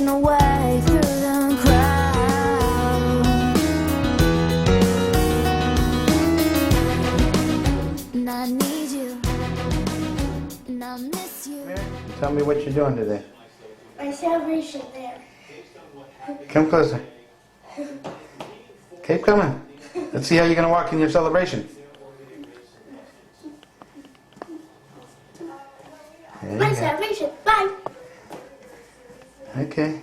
making a way through the crowd. And I need you, and I miss you. Tell me what you're doing today. My celebration there. Come closer. Keep coming. Let's see how you're going to walk in your celebration. There My you go. celebration. Bye. Okay.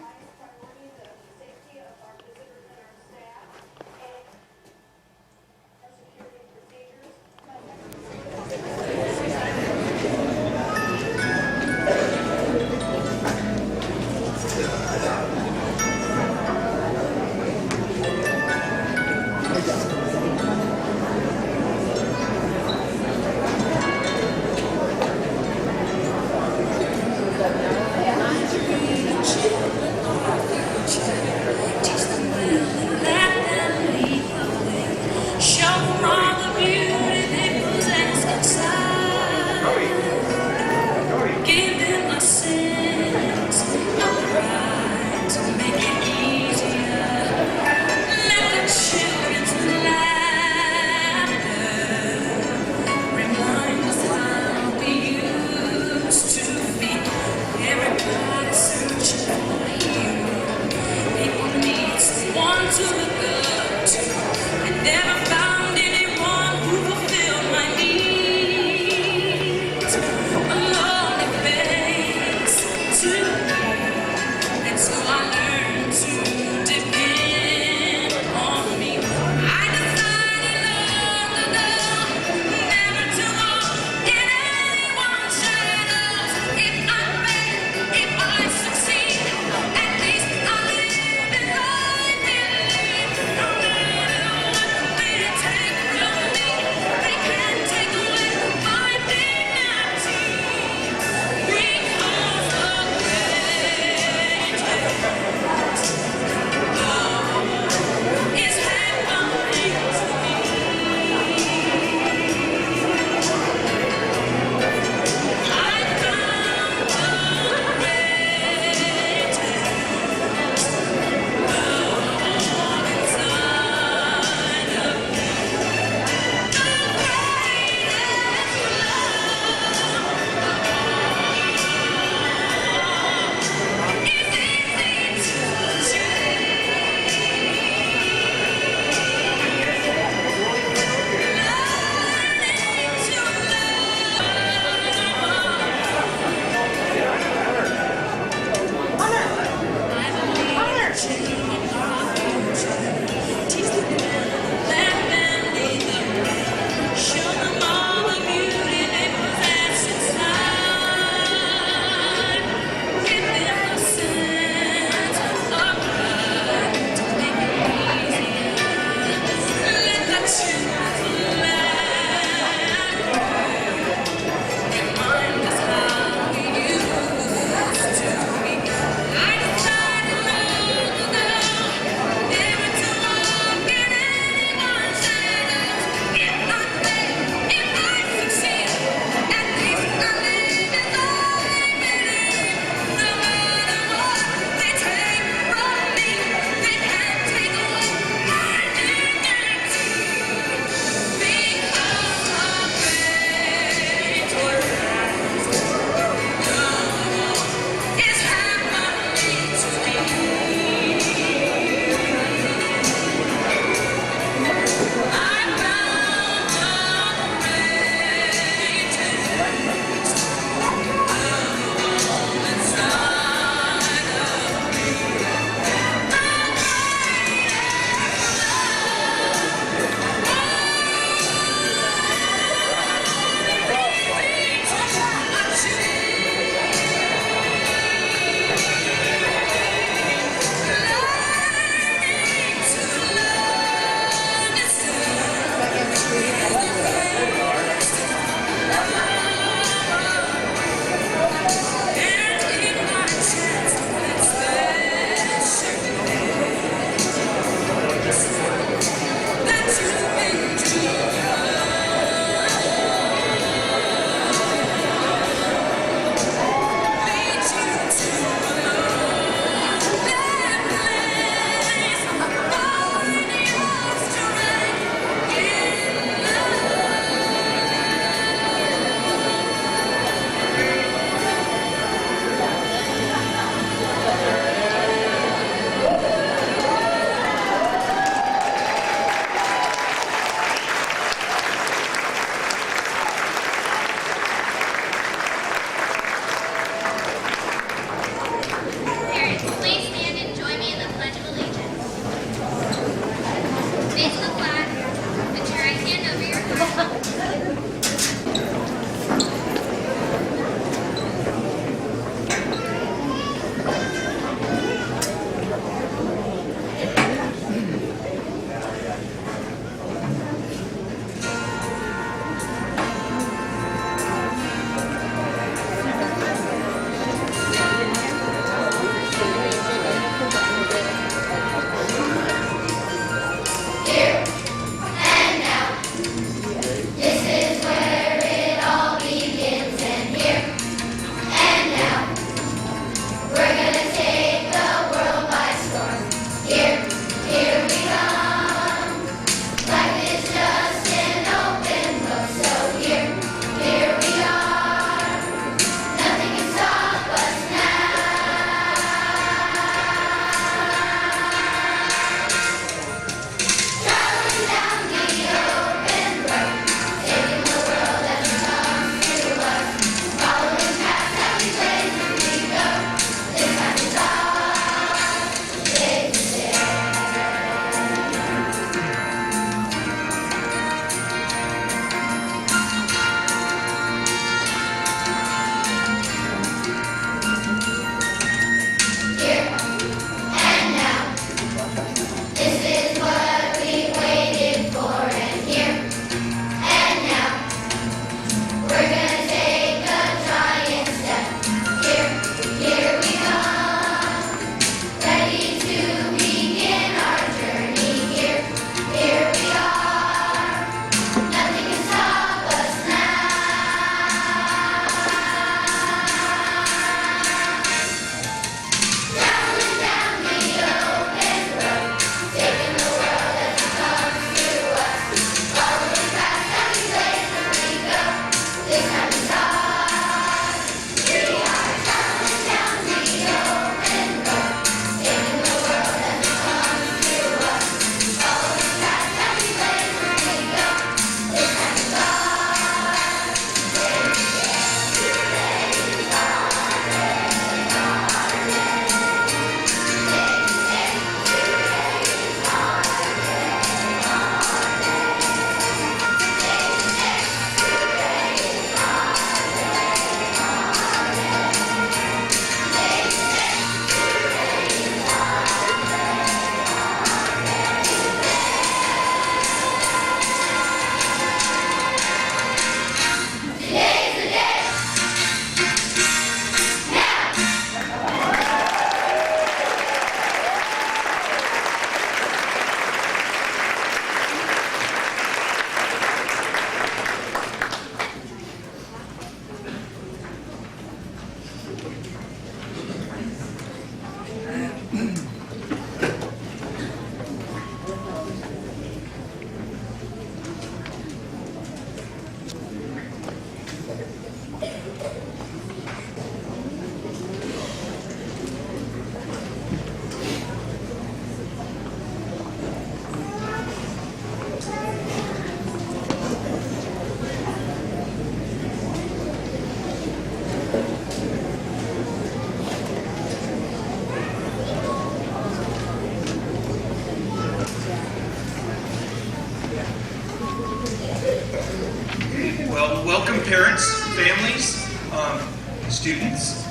students.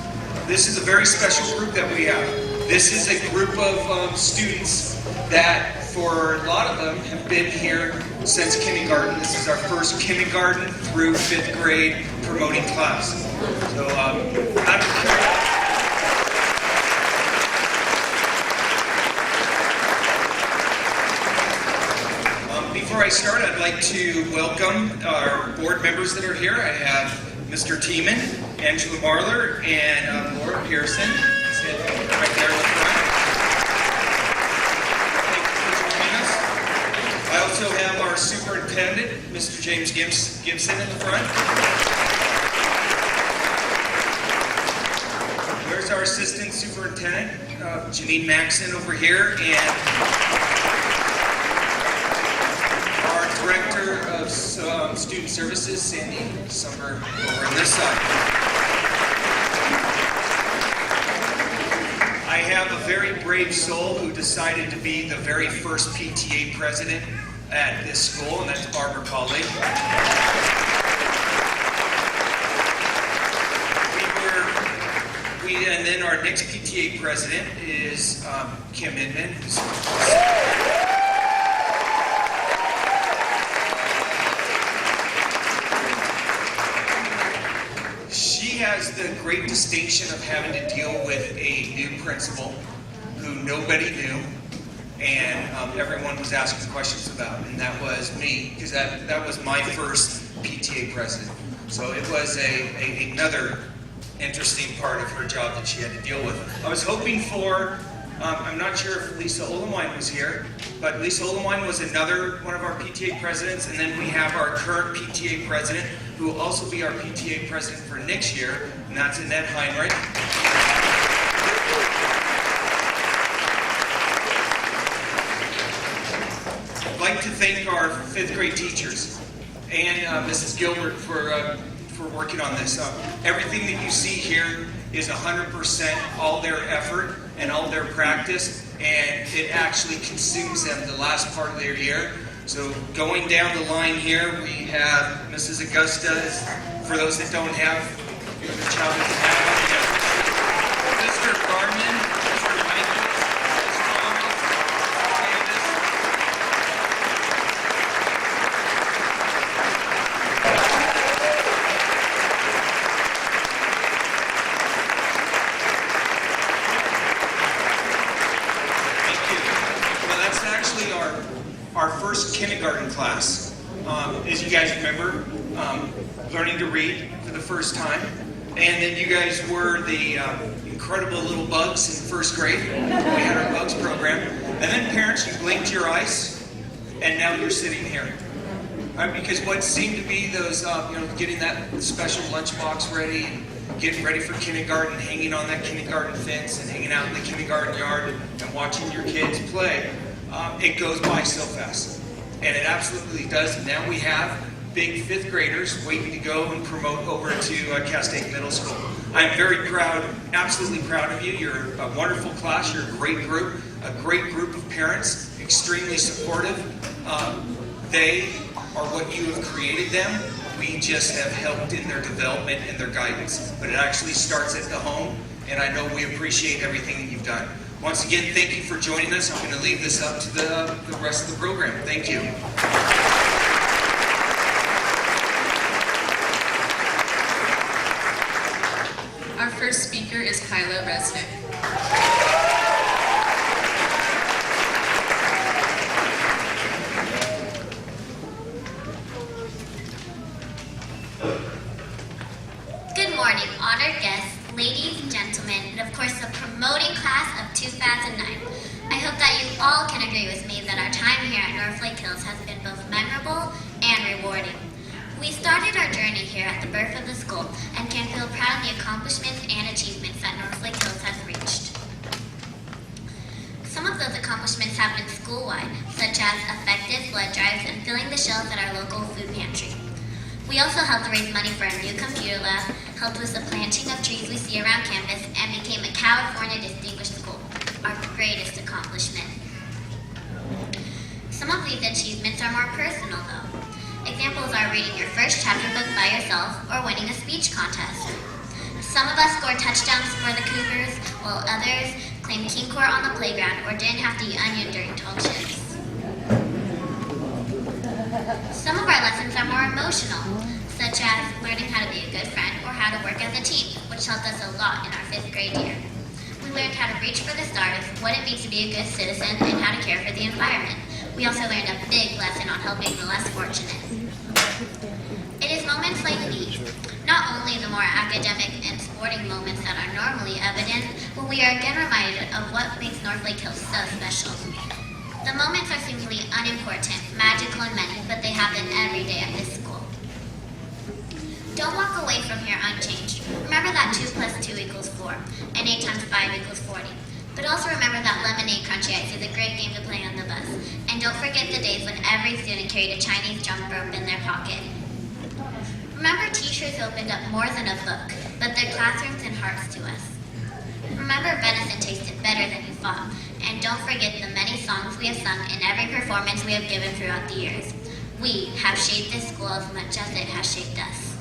This is a very special group that we have. This is a group of students that, for a lot of them, have been here since kindergarten. This is our first kindergarten through 5th grade promoting class. So, before I start, I'd like to welcome our board members that are here. I have Mr. Tiemann, Angela Marler, and Laura Pearson, sitting right there in the front. Thank you for joining us. I also have our superintendent, Mr. James Gibson, in the front. There's our assistant superintendent, Janine Maxon, over here, and Director of Student Services, Sandy Summer, over on this side. I have a very brave soul who decided to be the very first PTA president at this school, and that's Barbara Colley. And then our next PTA president is Kim Inman. Has the great distinction of having to deal with a new principal who nobody knew and everyone was asking questions about, and that was me, because that was my first PTA president. So it was another interesting part of her job that she had to deal with. I was hoping for, I'm not sure if Lisa Olenwine was here, but Lisa Olenwine was another one of our PTA presidents, and then we have our current PTA president, who will also be our PTA president for next year, and that's Annette Heinrich. I'd like to thank our 5th grade teachers and Mrs. Gilbert for working on this. Everything that you see here is 100% all their effort and all their practice, and it actually consumes them the last part of their year. So going down the line here, we have Mrs. Augusta. For those that don't have, the child doesn't have one, we have Mr. Garman, Mr. Michael, Ms. Thomas, Candace. Thank you. Well, that's actually our first kindergarten class. As you guys remember, learning to read for the first time. And then you guys were the incredible little bugs in 1st grade. We had our bugs program. And then parents, you blinked your eyes, and now you're sitting here. Because what seemed to be those, getting that special lunchbox ready, and getting ready for kindergarten, hanging on that kindergarten fence, and hanging out in the kindergarten yard, and watching your kids play, it goes by so fast. And it absolutely does. And now we have big 5th graders waiting to go and promote over to Castaic Middle School. I'm very proud, absolutely proud of you. You're a wonderful class. You're a great group of parents, extremely supportive. They are what you have created them. We just have helped in their development and their guidance. But it actually starts at the home, and I know we appreciate everything that you've done. Once again, thank you for joining us. I'm going to leave this up to the rest of the program. Thank you. Our first speaker is Kyla Resnick. Good morning, honored guests, ladies and gentlemen, and of course the promoting class of 2009. I hope that you all can agree with me that our time here at Northlake Hills has been both memorable and rewarding. We started our journey here at the birth of the school and can feel proud of the accomplishments and achievements that Northlake Hills has reached. Some of those accomplishments have been school-wide, such as effective blood drives and filling the shelves at our local food pantry. We also helped raise money for a new computer lab, helped with the planting of trees we see around campus, and became a California Distinguished School, our greatest accomplishment. Some of these achievements are more personal, though. Examples are reading your first chapter book by yourself or winning a speech contest. Some of us scored touchdowns for the Cougars, while others claimed king court on the playground or didn't have to eat onion during tall shifts. Some of our lessons are more emotional, such as learning how to be a good friend or how to work as a team, which helped us a lot in our 5th grade year. We learned how to reach for the stars, what it means to be a good citizen, and how to care for the environment. We also learned a big lesson on helping the less fortunate. It is moments like these, not only the more academic and sporting moments that are normally evident, but we are again reminded of what makes Northlake Hills so special. The moments are seemingly unimportant, magical and many, but they happen every day at this school. Don't walk away from here unchanged. Remember that 2 plus 2 equals 4, and 8 times 5 equals 40. But also remember that lemonade crunchy ice is a great game to play on the bus. And don't forget the days when every student carried a Chinese jump rope in their pocket. Remember teachers opened up more than a book, but their classrooms and hearts to us. Remember venison tasted better than you thought. And don't forget the many songs we have sung in every performance we have given throughout the years. We have shaped this school as much as it has shaped us.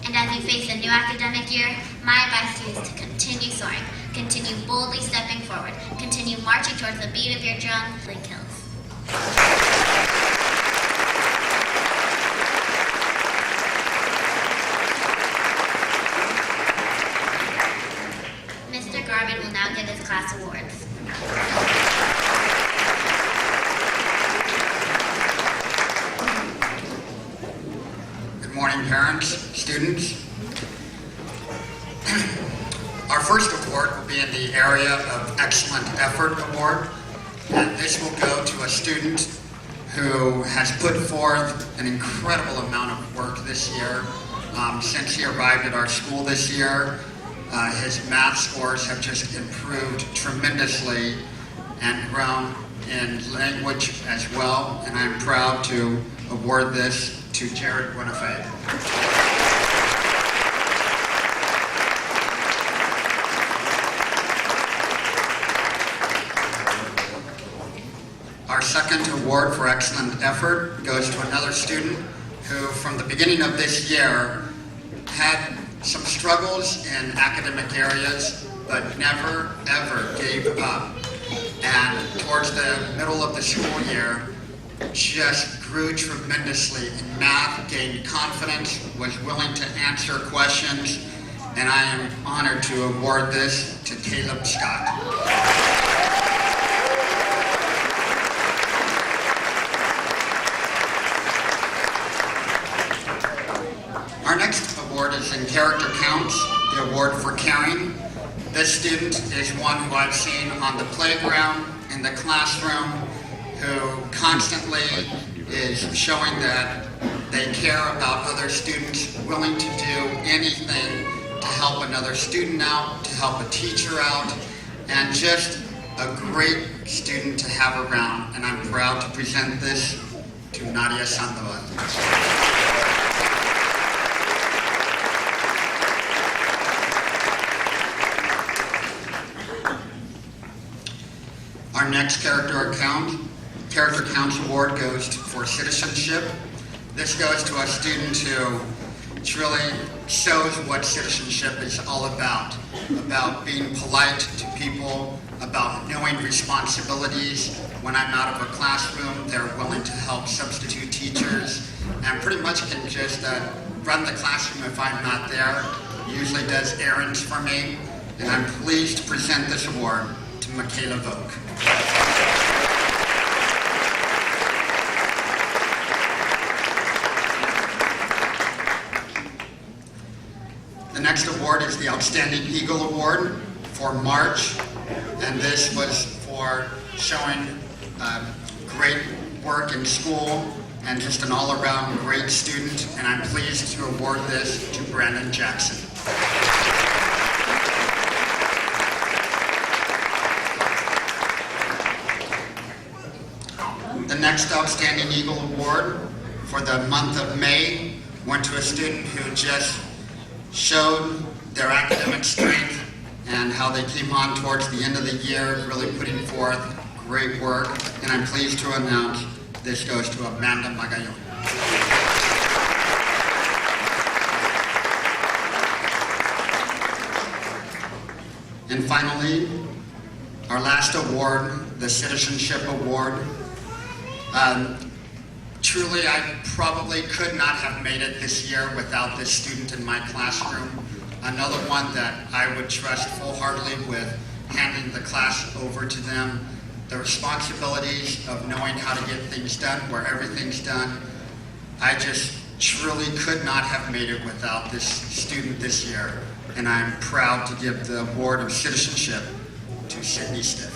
And as you face a new academic year, my advice to you is to continue soaring, continue boldly stepping forward, continue marching towards the beat of your drum, Lake Hills. Mr. Garvin will now give his class awards. Good morning, parents, students. Our first award will be in the area of Excellent Effort Award, and this will go to a student who has put forth an incredible amount of work this year. Since he arrived at our school this year, his math scores have just improved tremendously and grown in language as well, and I'm proud to award this to Jared Winifred. Our second award for excellent effort goes to another student who, from the beginning of this year, had some struggles in academic areas, but never, ever gave up. And towards the middle of the school year, just grew tremendously in math, gained confidence, was willing to answer questions, and I am honored to award this to Caleb Scott. Our next award is in Character Counts, the award for caring. This student is one who I've seen on the playground, in the classroom, who constantly is showing that they care about other students, willing to do anything to help another student out, to help a teacher out, and just a great student to have around. And I'm proud to present this to Nadia Sandoval. Our next Character Counts Award goes for citizenship. This goes to a student who really shows what citizenship is all about being polite to people, about knowing responsibilities. When I'm out of a classroom, they're willing to help substitute teachers, and pretty much can just run the classroom if I'm not there. Usually does errands for me, and I'm pleased to present this award to Michaela Vogue. The next award is the Outstanding Eagle Award for March, and this was for showing great work in school and just an all-around great student, and I'm pleased to award this to Brandon Jackson. The next Outstanding Eagle Award for the month of May went to a student who just showed their academic strength and how they came on towards the end of the year, really putting forth great work. And I'm pleased to announce this goes to Amanda Magallon. And finally, our last award, the Citizenship Award. Truly, I probably could not have made it this year without this student in my classroom. Another one that I would trust full-heartedly with handing the class over to them. The responsibilities of knowing how to get things done, where everything's done. I just truly could not have made it without this student this year. And I'm proud to give the Award of Citizenship to Sydney Stiff.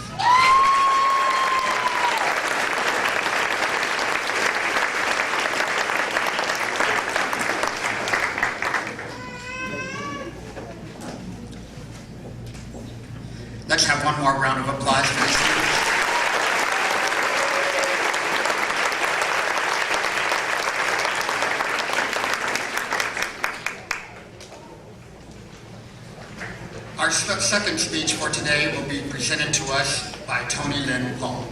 Let's have one more round of applause for this student. Our second speech for today will be presented to us by Tony Lynn Paul.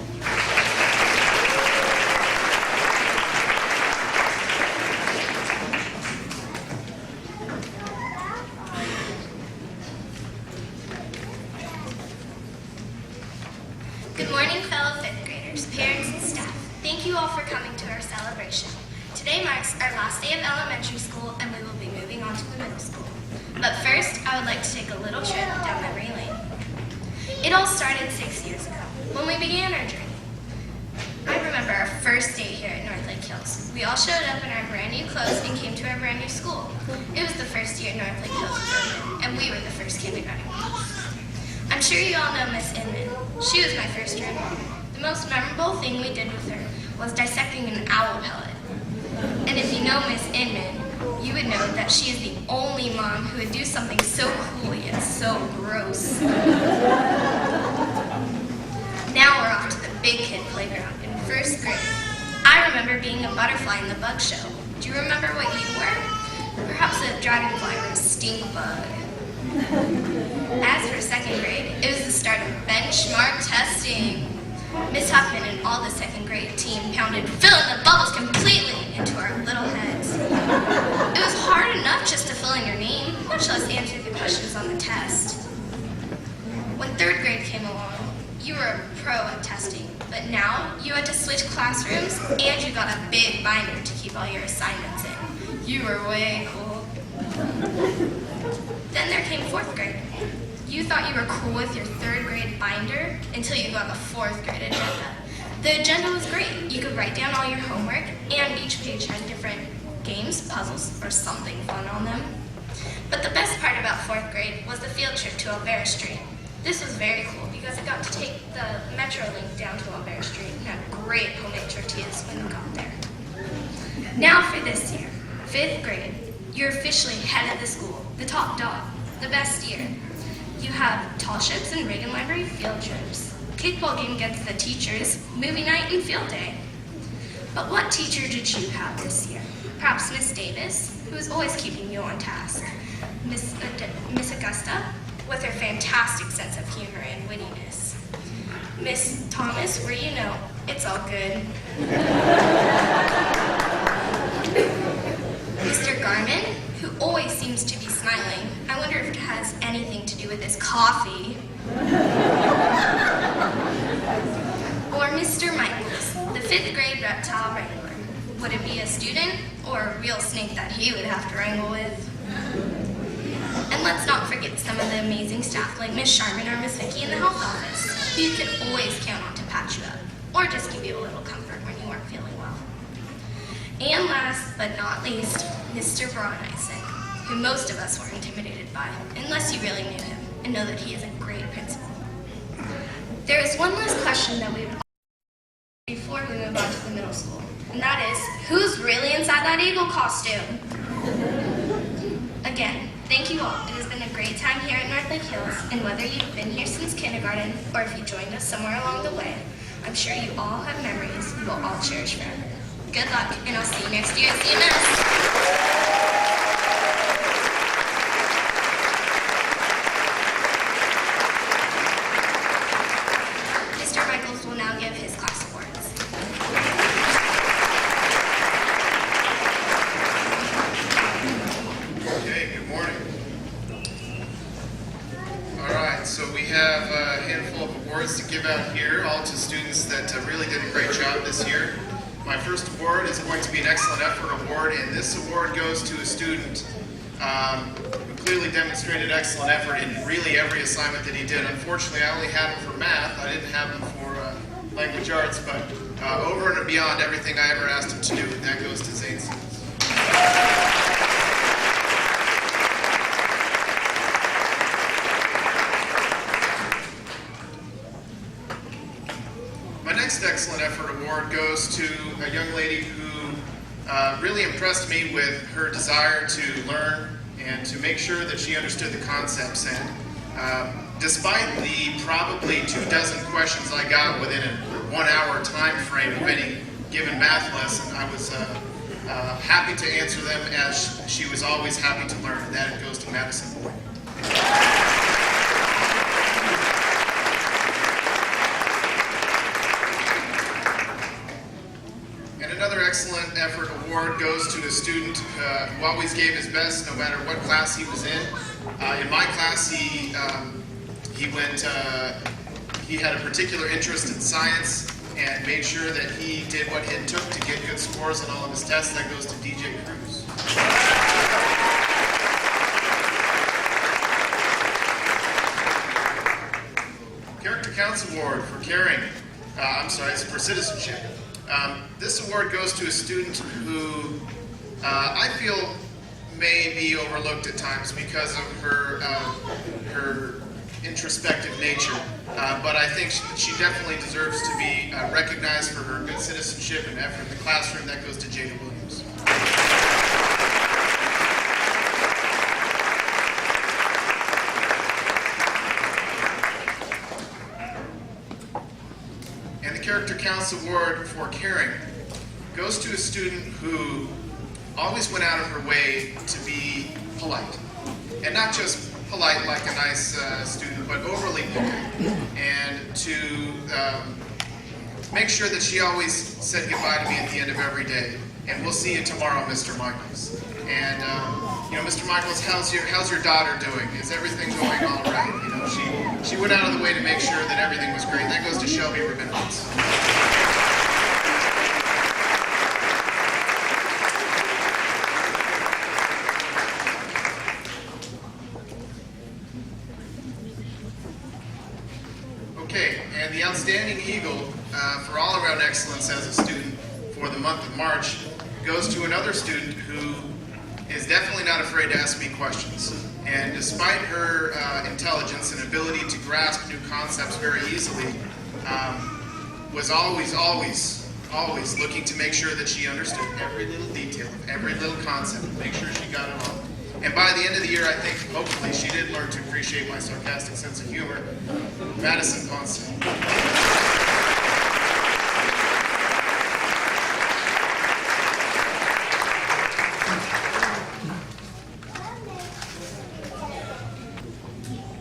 Good morning, fellow fifth graders, parents, and staff. Thank you all for coming to our celebration. Today marks our last day of elementary school, and we will be moving on to the middle school. But first, I would like to take a little trip down memory lane. It all started 6 years ago, when we began our journey. I remember our first day here at North Lake Hills. We all showed up in our brand new clothes and came to our brand new school. It was the first year North Lake Hills was open, and we were the first kindergarten class. I'm sure you all know Miss Inman. She was my first year mom. The most memorable thing we did with her was dissecting an owl pellet. And if you know Miss Inman, you would know that she is the only mom who would do something so cool yet so gross. Now we're off to the big kid playground in first grade. I remember being a butterfly in the bug show. Do you remember what you were? Perhaps a dragonfly or a stink bug. As for second grade, it was the start of benchmark testing. Miss Huffman and all the second grade team pounded fill in the bubbles completely into our little heads. It was hard enough just to fill in your name, much less answer the questions on the test. When third grade came along, you were a pro at testing, but now you had to switch classrooms and you got a big binder to keep all your assignments in. You were way cool. Then there came fourth grade. You thought you were cool with your third grade binder until you got the fourth grade agenda. The agenda was great. You could write down all your homework, and each page had different games, puzzles, or something fun on them. But the best part about fourth grade was the field trip to Elvira Street. This was very cool because I got to take the Metro link down to Elvira Street and had great homemade tortillas when we got there. Now for this year, fifth grade, you're officially head of the school, the top dog, the best year. You have tall ships and Reagan Library field trips, kickball game against the teachers, movie night, and field day. But what teacher did you have this year? Perhaps Miss Davis, who is always keeping you on task. Miss Augusta, with her fantastic sense of humor and wittiness. Miss Thomas, where you know, it's all good. Mr. Garman, who always seems to be smiling. I wonder if it has anything to do with his coffee. Or Mr. Michaels, the fifth grade reptile wrangler. Would it be a student or a real snake that he would have to wrangle with? And let's not forget some of the amazing staff like Miss Sharman or Miss Vicky in the health office, who you can always count on to patch you up, or just give you a little comfort when you aren't feeling well. And last but not least, Mr. Braunisen, who most of us were intimidated by, unless you really knew him and know that he is a great principal. There is one last question that we would before we move on to the middle school, and that is, who's really inside that eagle costume? Again, thank you all. It has been a great time here at North Lake Hills, and whether you've been here since kindergarten or if you joined us somewhere along the way, I'm sure you all have memories you will all cherish forever. Good luck, and I'll see you next year at CMS. Mr. Michaels will now give his class awards. Okay, good morning. All right, so we have a handful of awards to give out here, all to students that really did a great job this year. My first award is going to be an Excellent Effort Award, and this award goes to a student who clearly demonstrated excellent effort in really every assignment that he did. Unfortunately, I only had him for math. I didn't have him for language arts, but over and beyond everything I ever asked him to do, that goes to Zane Simmons. My next Excellent Effort Award goes to a young lady who really impressed me with her desire to learn and to make sure that she understood the concepts. And despite the probably 24 questions I got within a 1 hour time frame of any given math lesson, I was happy to answer them, as she was always happy to learn. And that goes to Madison Boyd. Another Excellent Effort Award goes to a student who always gave his best no matter what class he was in. In my class, he had a particular interest in science and made sure that he did what it took to get good scores on all of his tests. That goes to DJ Cruz. Character Counts Award for caring. It's for citizenship. This award goes to a student who I feel may be overlooked at times because of her introspective nature, but I think she definitely deserves to be recognized for her good citizenship and effort in the classroom. That goes to Jada Williams. And the Character Counts Award for caring goes to a student who always went out of her way to be polite. And not just polite like a nice student, but overly polite. And to make sure that she always said goodbye to me at the end of every day. And we'll see you tomorrow, Mr. Michaels. And Mr. Michaels, how's your daughter doing? Is everything going all right? She went out of the way to make sure that everything was great. That goes to Shelby Rabinowitz. Okay, and the Outstanding Eagle for all-around excellence as a student for the month of March goes to another student who is definitely not afraid to ask me questions. And despite her intelligence and ability to grasp new concepts very easily, was always looking to make sure that she understood every little detail of every little concept and make sure she got it all. And by the end of the year, I think, hopefully, she did learn to appreciate my sarcastic sense of humor. Madison Ponce.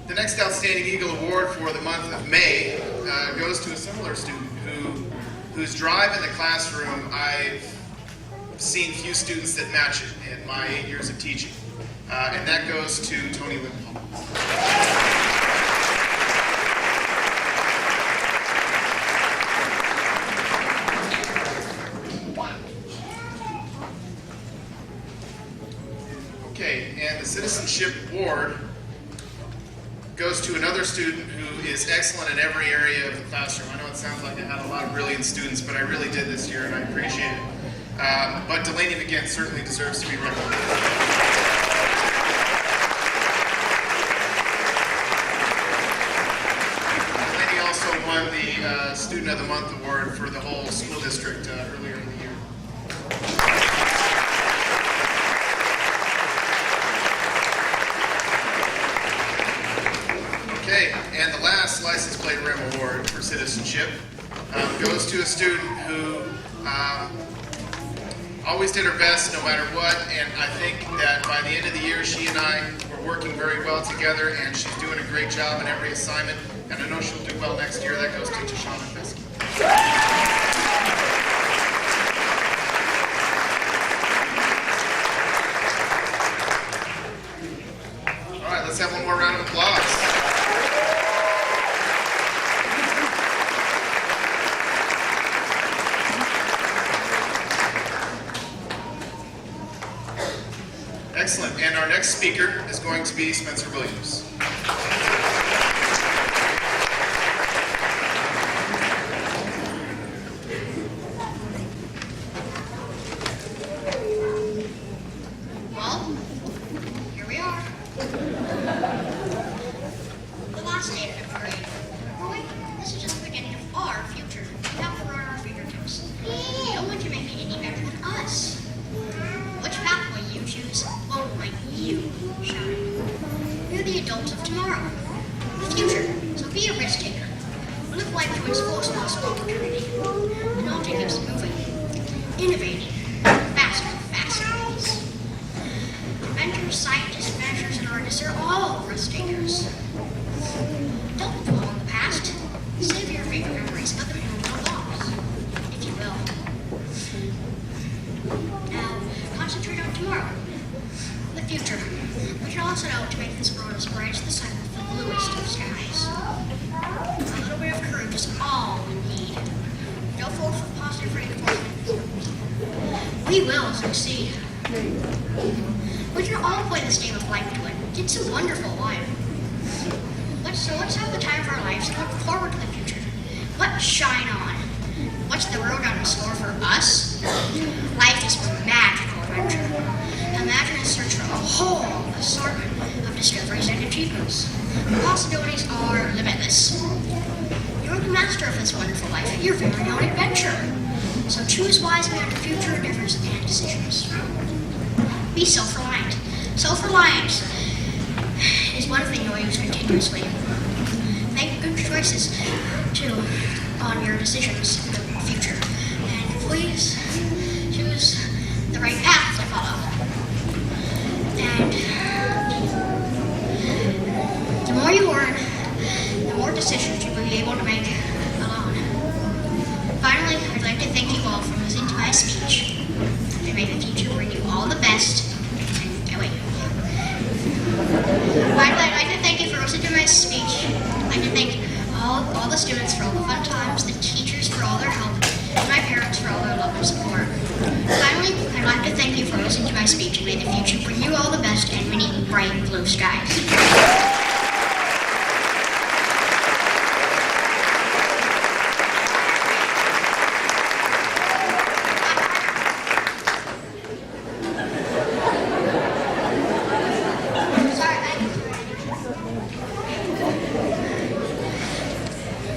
The next Outstanding Eagle Award for the month of May goes to a similar student whose drive in the classroom I've seen few students that match it in my 8 years of teaching. And that goes to Tony Lindholm. Okay, and the Citizenship Award goes to another student who is excellent in every area of the classroom. I know it sounds like I had a lot of brilliant students, but I really did this year, and I appreciate it. But Delaney McGinn certainly deserves to be recognized. Won the Student of the Month award for the whole school district earlier in the year. Okay, and the last License Plate Rim Award for citizenship goes to a student who always did her best no matter what, and I think that by the end of the year she and I were working very well together, and she's doing a great job in every assignment. And I know she'll do well next year. That goes to Tashana Fiske. All right, let's have one more round of applause. our next speaker is going to be Spencer Williams. Well, here we are. The last day of fifth grade. Oh wait, this is just the beginning of our future. We have to learn our fingertips. No one can make it any better than us. Which pathway you choose will make you shine. You're the adults of tomorrow, the future. So be a risk taker. Live life to its fullest possible opportunity. And all take us moving, innovating, faster, faster pace. Inventors, scientists, managers, and artists are all risk takers. Don't dwell on the past. Save your favorite memories, put them in a little box, if you will. Now, concentrate on tomorrow, the future, which all set out to make this world as bright as the sun with the bluest of skies. A little bit of courage is all we need. Go forth with positive reinforcement. We will succeed. We can all play this game of life to win. It's a wonderful life. Let's have the time of our lives and look forward to the future. Let's shine on. What's the road on the store for us? Life is a magical adventure. Imagine a search for a whole assortment of discoveries and achievements. The possibilities are limitless. You're the master of this wonderful life at your very own adventure. So choose wisely on your future endeavors and decisions. Be self-reliant. Self-reliance is one thing you'll use continuously. Make good choices on your decisions in the future. And please choose the right path to follow. And the more you learn, the more decisions you'll be able to make alone. Finally, I'd like to thank you all for listening to my speech. And may the future bring you all the best. I'd like to thank you for listening to my speech. I'd like to thank all the students for all the fun times, the teachers for all their help, and my parents for all their love and support. Finally, I'd like to thank you for listening to my speech, and may the future bring you all the best and many bright blue skies.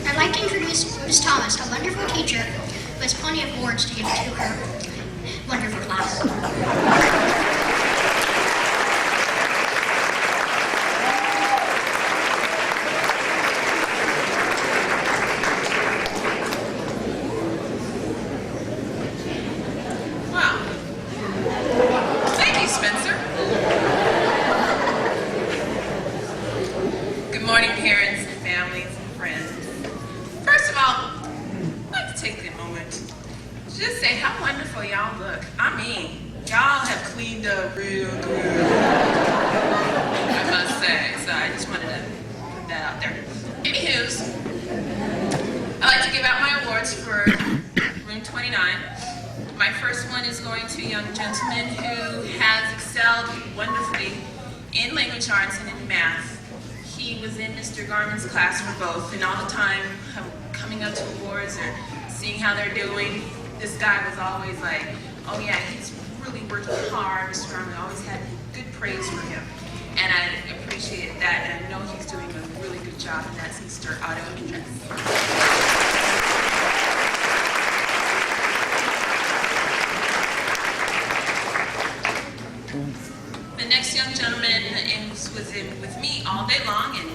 I'd like to introduce Ms. Thomas, a wonderful teacher who has plenty of awards to give to her wonderful class. Wow. Thank you, Spencer. Good morning, parents and families and friends. First of all, I'd like to take a moment to just say how wonderful y'all look. I mean, y'all have cleaned up real good, I must say. So I just wanted to put that out there. Anywho's, I'd like to give out my awards for room 29. My first one is going to a young gentleman who has excelled wonderfully in language arts and in math. He was in Mr. Garman's class for both, and all the time coming up to awards or seeing how they're doing, this guy was always like, oh yeah, he's really working hard. Mr. Garman always had good praise for him. And I appreciate that, and I know he's doing a really good job, and that's Mr. Otto Hendricks. The next young gentleman was in with me all day long, and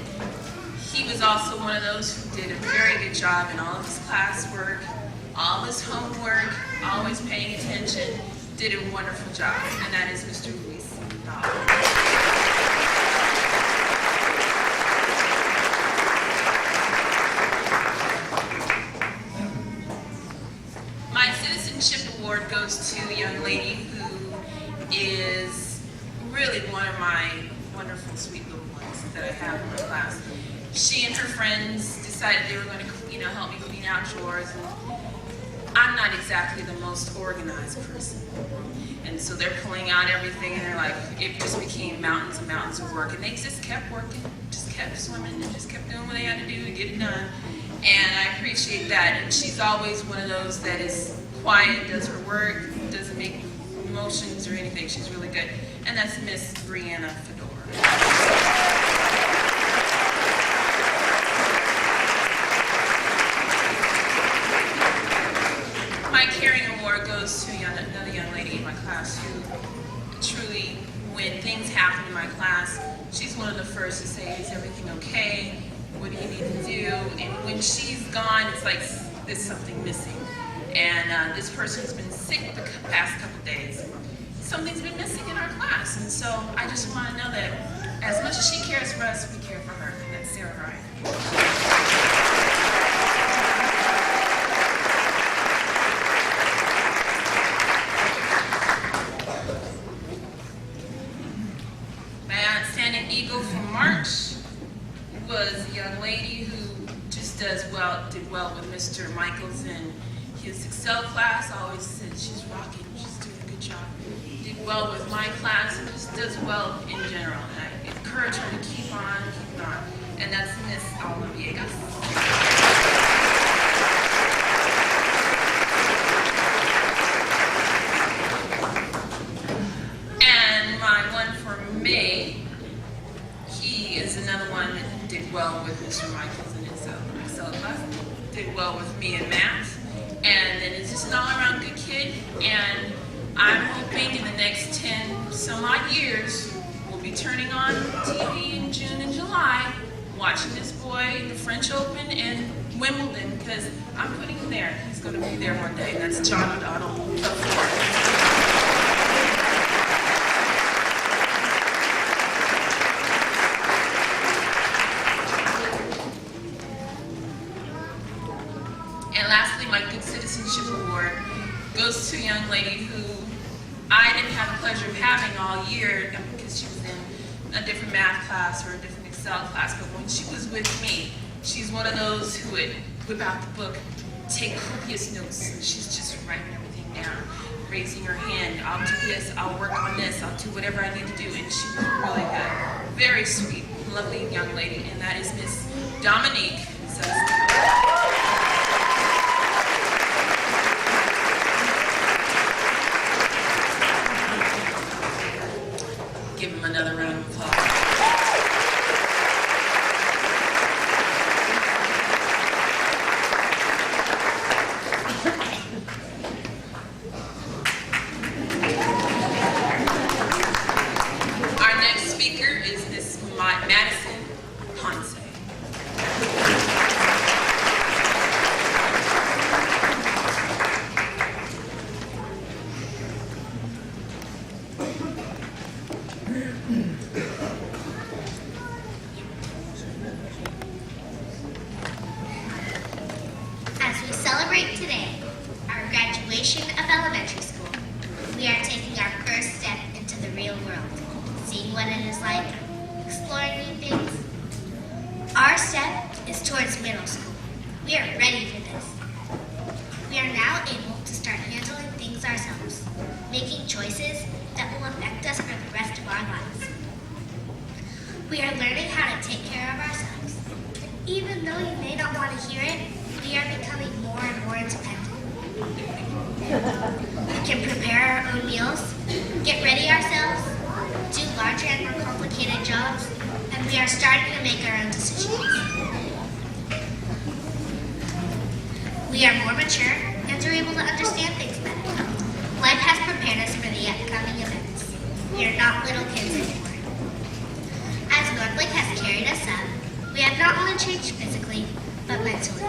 he was also one of those who did a very good job in all of his classwork, all of his homework, always paying attention, did a wonderful job, and that is Mr. Luis Dahl. My citizenship award goes to a young lady who is really one of my wonderful, sweet little ones that I have in my class. She and her friends decided they were going to, help me clean out drawers. And I'm not exactly the most organized person. And so they're pulling out everything, and they're like, it just became mountains and mountains of work. And they just kept working, just kept swimming, and just kept doing what they had to do to get it done. And I appreciate that. And she's always one of those that is quiet, does her work, doesn't make motions or anything. She's really good. And that's Miss Brianna Fedora. My caring award goes to another young lady in my class who truly, when things happen in my class, she's one of the first to say, is everything okay? What do you need to do? And when she's gone, it's like there's something missing. And this person's been sick the past couple days. Something's been missing in our class. And so I just want to know that as much as she cares for us, we care for her. And that's Sarah Ryan. Eagle from March was a young lady who just did well with Mr. Michaels in his Excel class. I always said she's rocking, she's doing a good job. Did well with my class and just does well in general. And I encourage her to keep on. And that's Miss Alma Villegas. And my one for May, he is another one that did well with Mr. Michaels in his Excel class, did well with me in math, and then is just an all-around good kid. And I'm hoping in the next 10 some odd years, we'll be turning on TV in June and July, watching this boy in the French Open and Wimbledon, because I'm putting him there. He's going to be there one day, and that's John O'Donnell. And lastly, my Good Citizenship Award goes to a young lady who I didn't have the pleasure of having all year because she was in a different math class or a different Excel class. But when she was with me, she's one of those who would whip out the book, take copious notes, and she's just writing everything down, raising her hand. I'll do this, I'll work on this, I'll do whatever I need to do. And she was really good. Very sweet, lovely young lady. And that is Miss Dominique. Give him another round of applause. Our next speaker is Miss Madison Ponce. As we celebrate today our graduation of elementary school, we are taking our first step into the real world, seeing what it is like, exploring new things. Our step is towards middle school. We are ready for this. We are now able to start handling things ourselves, making choices that will affect us for the rest of our lives. We are learning how to take care of ourselves. Even though you may not want to hear it, we are becoming more and more independent. We can prepare our own meals, get ready ourselves, do larger and more complicated jobs, and we are starting to make our own decisions. We are more mature and are able to understand things better. Life has prepared us for the upcoming events. We are not little kids anymore. As Northlake has carried us up, we have not only changed physically, but mentally.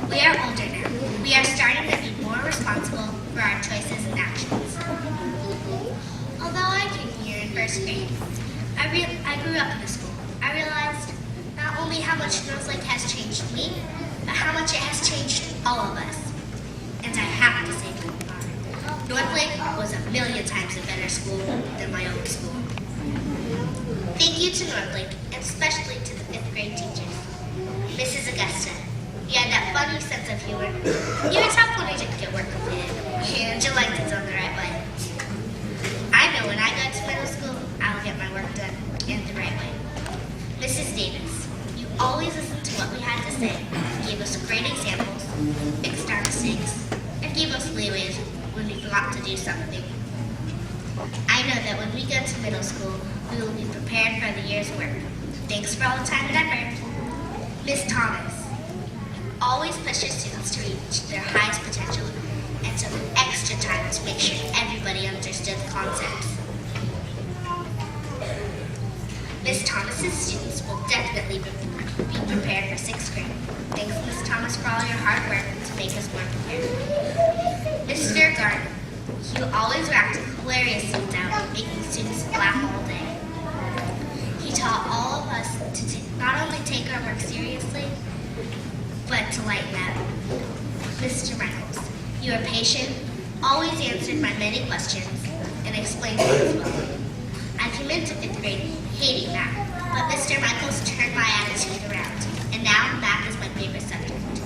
We are older now. We are starting to be more responsible for our choices and actions. Although I came here in first grade, I grew up in the school. I realized not only how much Northlake has changed me, but how much it has changed all of us. And I have to say goodbye. Northlake was a million times a better school than my own school. Thank you to Northlake, and especially to the 5th grade teachers. Mrs. Augusta, you had that funny sense of humor. You were tough when we didn't get work completed, and you liked it done the right way. I know when I go to middle school, I'll get my work done in the right way. Mrs. Davis, you always listened to what we had to say, gave us great examples, fixed our mistakes, and gave us leeways when we forgot to do something. I know that when we go to middle school, we will be prepared for the year's work. Thanks for all the time and effort. Miss Thomas, always push your students to reach their highest potential and took extra time to make sure everybody understood the concepts. Miss Thomas's students will definitely be prepared for 6th grade. Thanks, Miss Thomas, for all your hard work to make us more prepared. Mr. Gardner, you always wrapped hilarious scenes out, making students laugh all day. He taught all of us to not only take our work seriously, but to lighten up. Mr. Michaels, you are patient, always answered my many questions, and explained things well. I came into 5th grade hating math, but Mr. Michaels turned my attitude around, and now math is my favorite subject.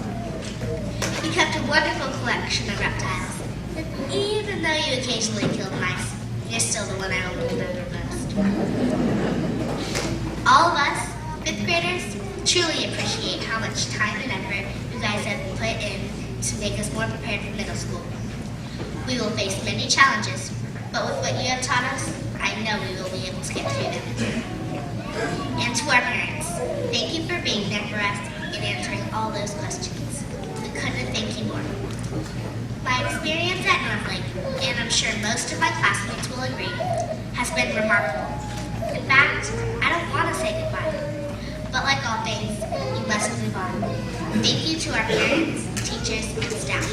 You kept a wonderful collection of reptiles, and even though you occasionally killed mice, you're still the one I will remember most. All of us, 5th graders, truly appreciate how much time and effort you guys have put in to make us more prepared for middle school. We will face many challenges, but with what you have taught us, I know we will be able to get through them. And to our parents, thank you for being there for us and answering all those questions. We couldn't thank you more. My experience at Northlake, and I'm sure most of my classmates will agree, has been remarkable. In fact, I don't want to say goodbye. But like all things, we must move on. Thank you to our parents, teachers, and staff.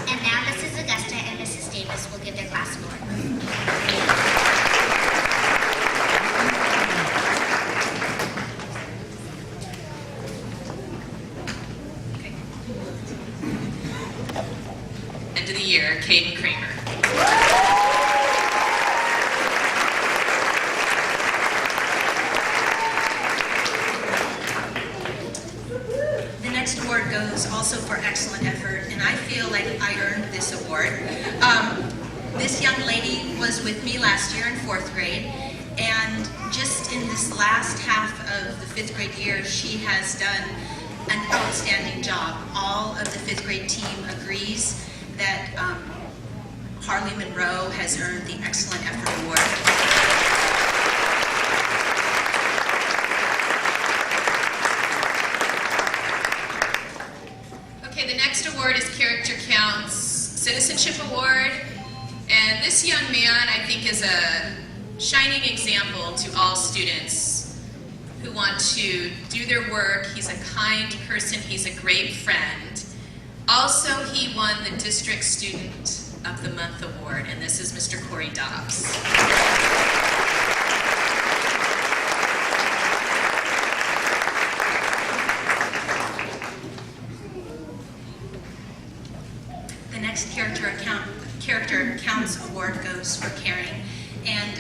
And now Mrs. Augusta and Mrs. Davis will give their class an award. End of the year, Caden Kramer. The next award goes also for excellent effort, and I feel like I earned this award. This young lady was with me last year in 4th grade, and just in this last half of the 5th grade year, she has done an outstanding job. All of the 5th grade team agrees that Harley Monroe has earned the Excellent Effort Award. Okay, the next award is Character Counts Citizenship Award. And this young man, I think, is a shining example to all students who want to do their work. He's a kind person. He's a great friend. Also, he won the District Student of the Month Award, and this is Mr. Corey Dobbs. The next Character Counts Award goes for caring. And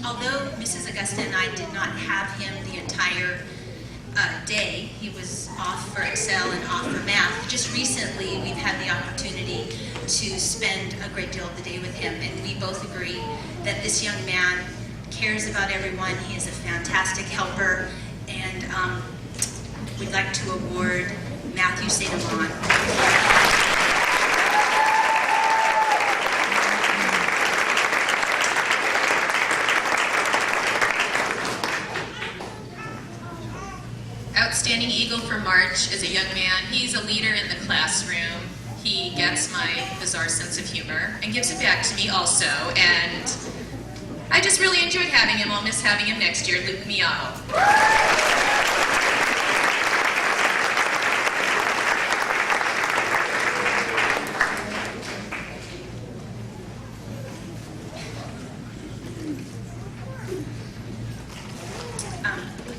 although Mrs. Augusta and I did not have him the entire day, he was off for Excel and off for math. Just recently, we've had the opportunity to spend a great deal of the day with him, and we both agree that this young man cares about everyone. He is a fantastic helper, and we'd like to award Matthew Sadamon. Outstanding Eagle for March is a young man. He's a leader in the classroom. He gets my bizarre sense of humor and gives it back to me also. And I just really enjoyed having him. I'll miss having him next year. Luke Miao.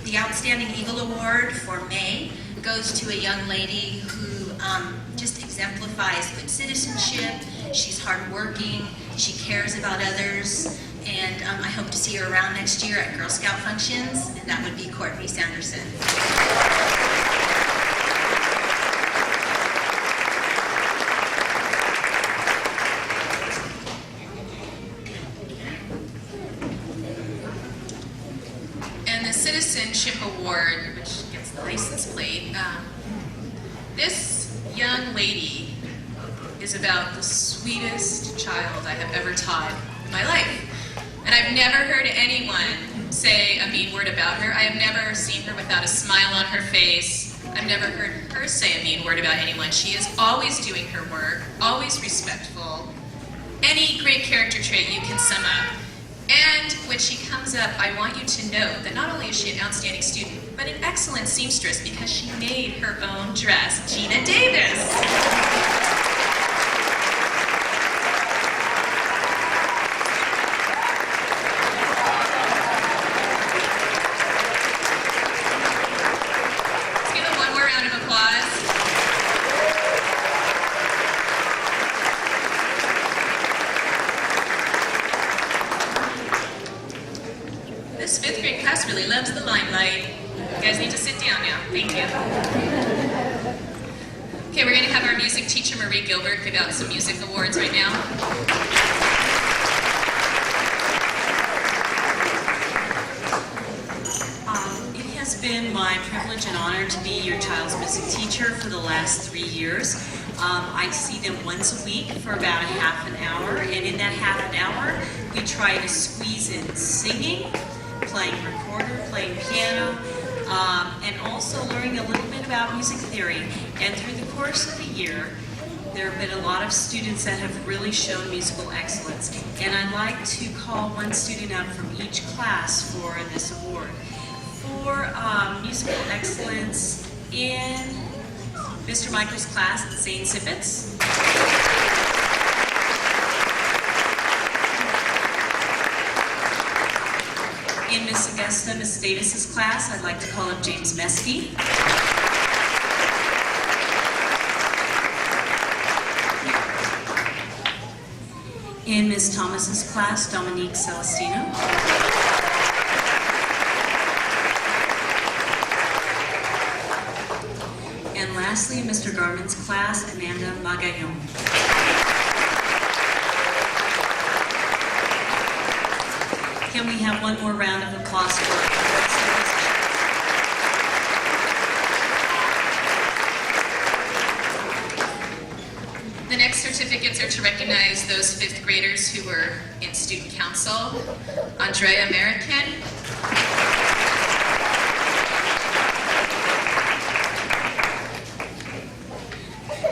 The Outstanding Eagle Award for May goes to a young lady who just exemplifies exemplifies good citizenship. She's hardworking. She cares about others. And I hope to see her around next year at Girl Scout functions, and that would be Courtney Sanderson. And the Citizenship Award, which gets the license plate, this young lady is about the sweetest child I have ever taught in my life. And I've never heard anyone say a mean word about her. I have never seen her without a smile on her face. I've never heard her say a mean word about anyone. She is always doing her work, always respectful. Any great character trait you can sum up. And when she comes up, I want you to know that not only is she an outstanding student, but an excellent seamstress because she made her own dress. Gina Davis. This fifth grade class really loves the limelight. You guys need to sit down now. Thank you. Okay, we're going to have our music teacher, Marie Gilbert, give out some music awards right now. It has been my privilege and honor to be your child's music teacher for the last 3 years. I see them once a week for about a half an hour, and in that half an hour, we try to squeeze in singing, playing recorder, playing piano, and also learning a little bit about music theory. And through the course of the year, there have been a lot of students that have really shown musical excellence. And I'd like to call one student out from each class for this award. For musical excellence in Mr. Michael's class at St. Sippets. In Miss Augusta, Miss Davis's class, I'd like to call up James Meskey. In Miss Thomas's class, Dominique Celestino. And lastly, in Mr. Garman's class, Amanda Magallon. Can we have one more round of applause for The next certificates are to recognize those fifth graders who were in student council. Andrea American.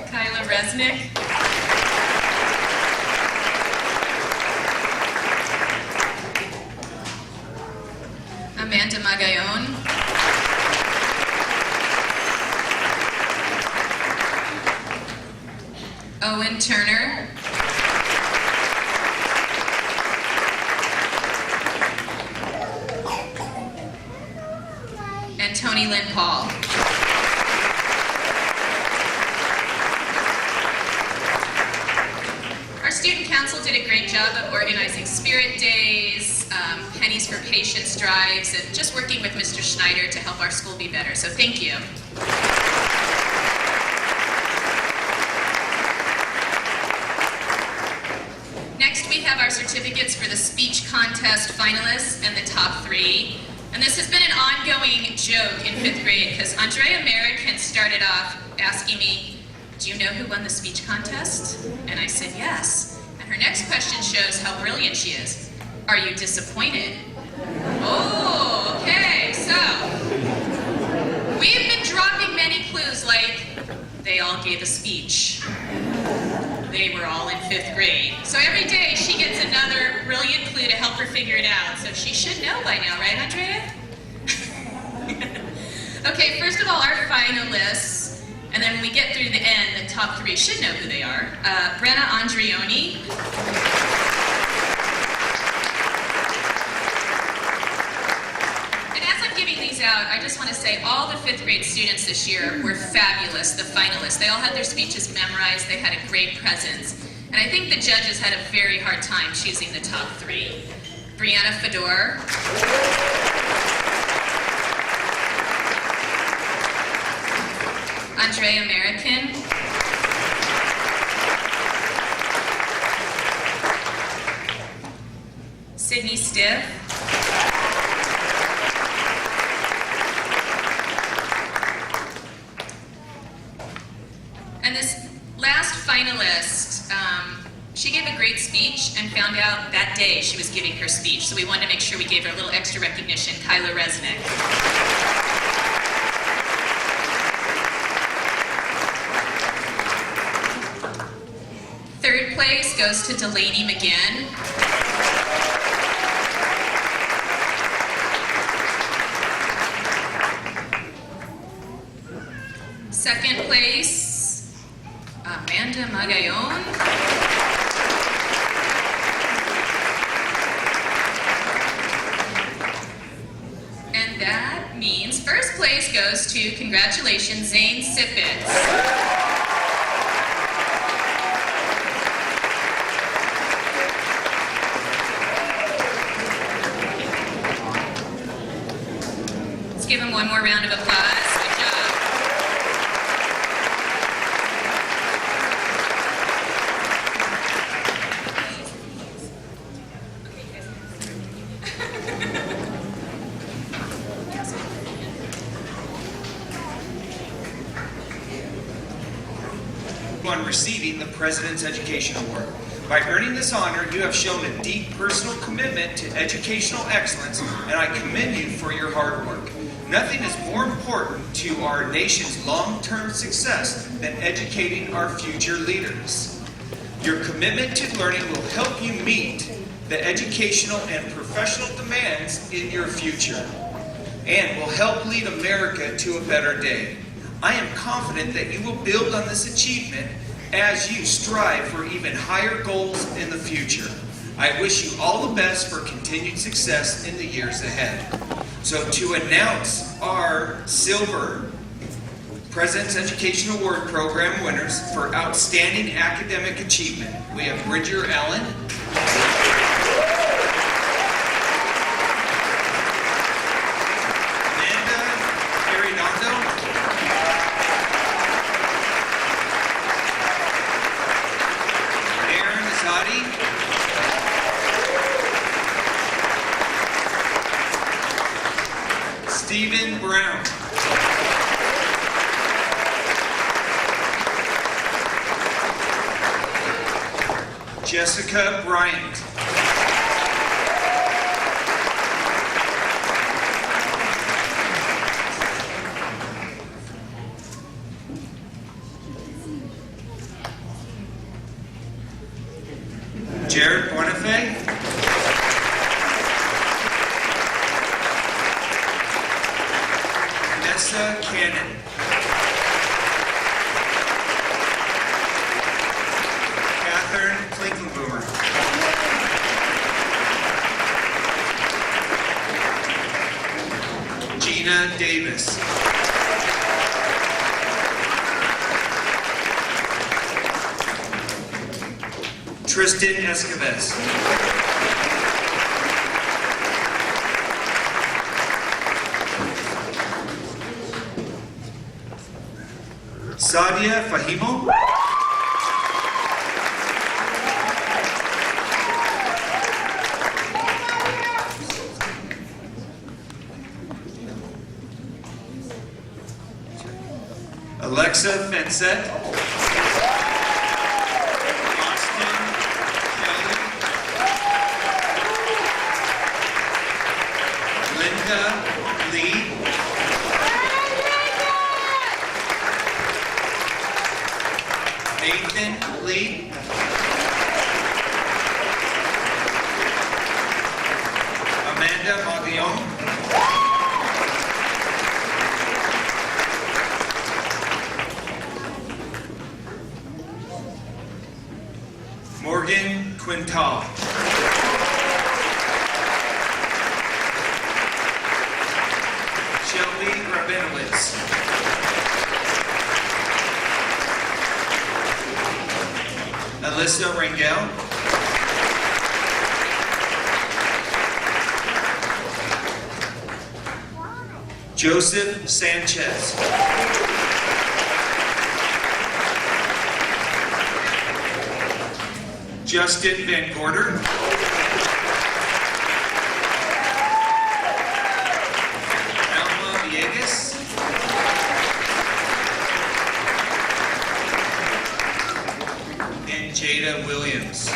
Kyla Resnick. Amanda Magallon. Owen Turner. And Tony Lynn Paul. Our student council did a great job of organizing spirit days, pennies for patients drives, and just working with Mr. Schneider to help our school be better. So thank you. Next, we have our certificates for the speech contest finalists and the top 3. And this has been an ongoing joke in 5th grade because Andrea American started off asking me, "Do you know who won the speech contest?" And I said, "Yes." And her next question shows how brilliant she is. "Are you disappointed?" Oh, okay, so we've been dropping many clues like they all gave a speech. They were all in 5th grade. So every day she gets another brilliant clue to help her figure it out. So she should know by now, right, Andrea? Okay, first of all, our finalists, and then when we get through the end, the top 3 should know who they are. Brenna Andrioni. And as I'm giving these these out, I just want to say all the 5th grade students this year were fabulous, the finalists. They all had their speeches memorized, they had a great presence. And I think the judges had a very hard time choosing the top 3. Brianna Fedor, Andrea American, Sydney Stiff, and this last finalist, she gave a great speech and found out that day she was giving her speech, so we wanted to make sure we gave her a little extra recognition. Kyla Resnick. Third place goes to Delaney McGinn. Second place, Amanda Magallon. And that means first place goes to, congratulations, Zane Sippets. Let's give him one more round of applause. Good job. On receiving the President's Education Award. By earning this honor, you have shown a deep personal commitment to educational excellence, and I commend you for your hard work. Nothing is more important to our nation's long-term success than educating our future leaders. Your commitment to learning will help you meet the educational and professional demands in your future, and will help lead America to a better day. I am confident that you will build on this achievement as you strive for even higher goals in the future. I wish you all the best for continued success in the years ahead. So to announce our Silver President's Education Award Program winners for outstanding academic achievement, we have Bridger Allen, Amanda Arredondo, Aaron Azadi, Stephen Brown, Jessica Bryant, Jared Bonifay, Vanessa Cannon, Catherine Klinkenboomer, Gina Davis, Tristan Escoves, Sadia Fahimo, Alexa Fensett, Austin Kelly, Linda Lee, Nathan Lee, Amanda Maglione, Morgan Quintal, Alyssa Rangel. Joseph Sanchez. Justin Van Gorder. Alma Villegas. And Jada Williams.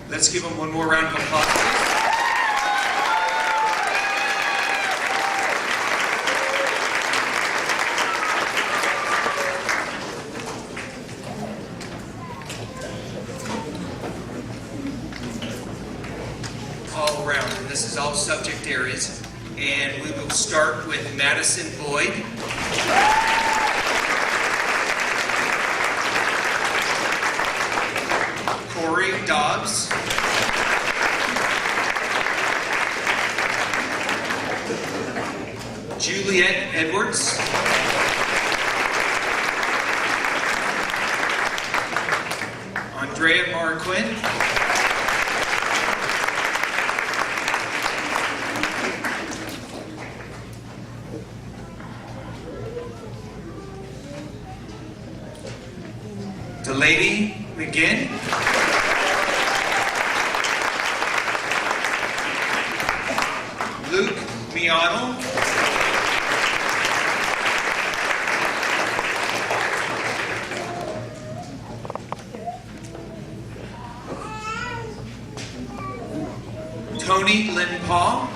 Let's give them one more round of applause. All around, and this is all subject areas. And we will start with Madison Boyd. Corey Dobbs. Juliet Edwards. Andrea Marquin. Delady McGinn. Luke Miano. Tony Lynn Paul.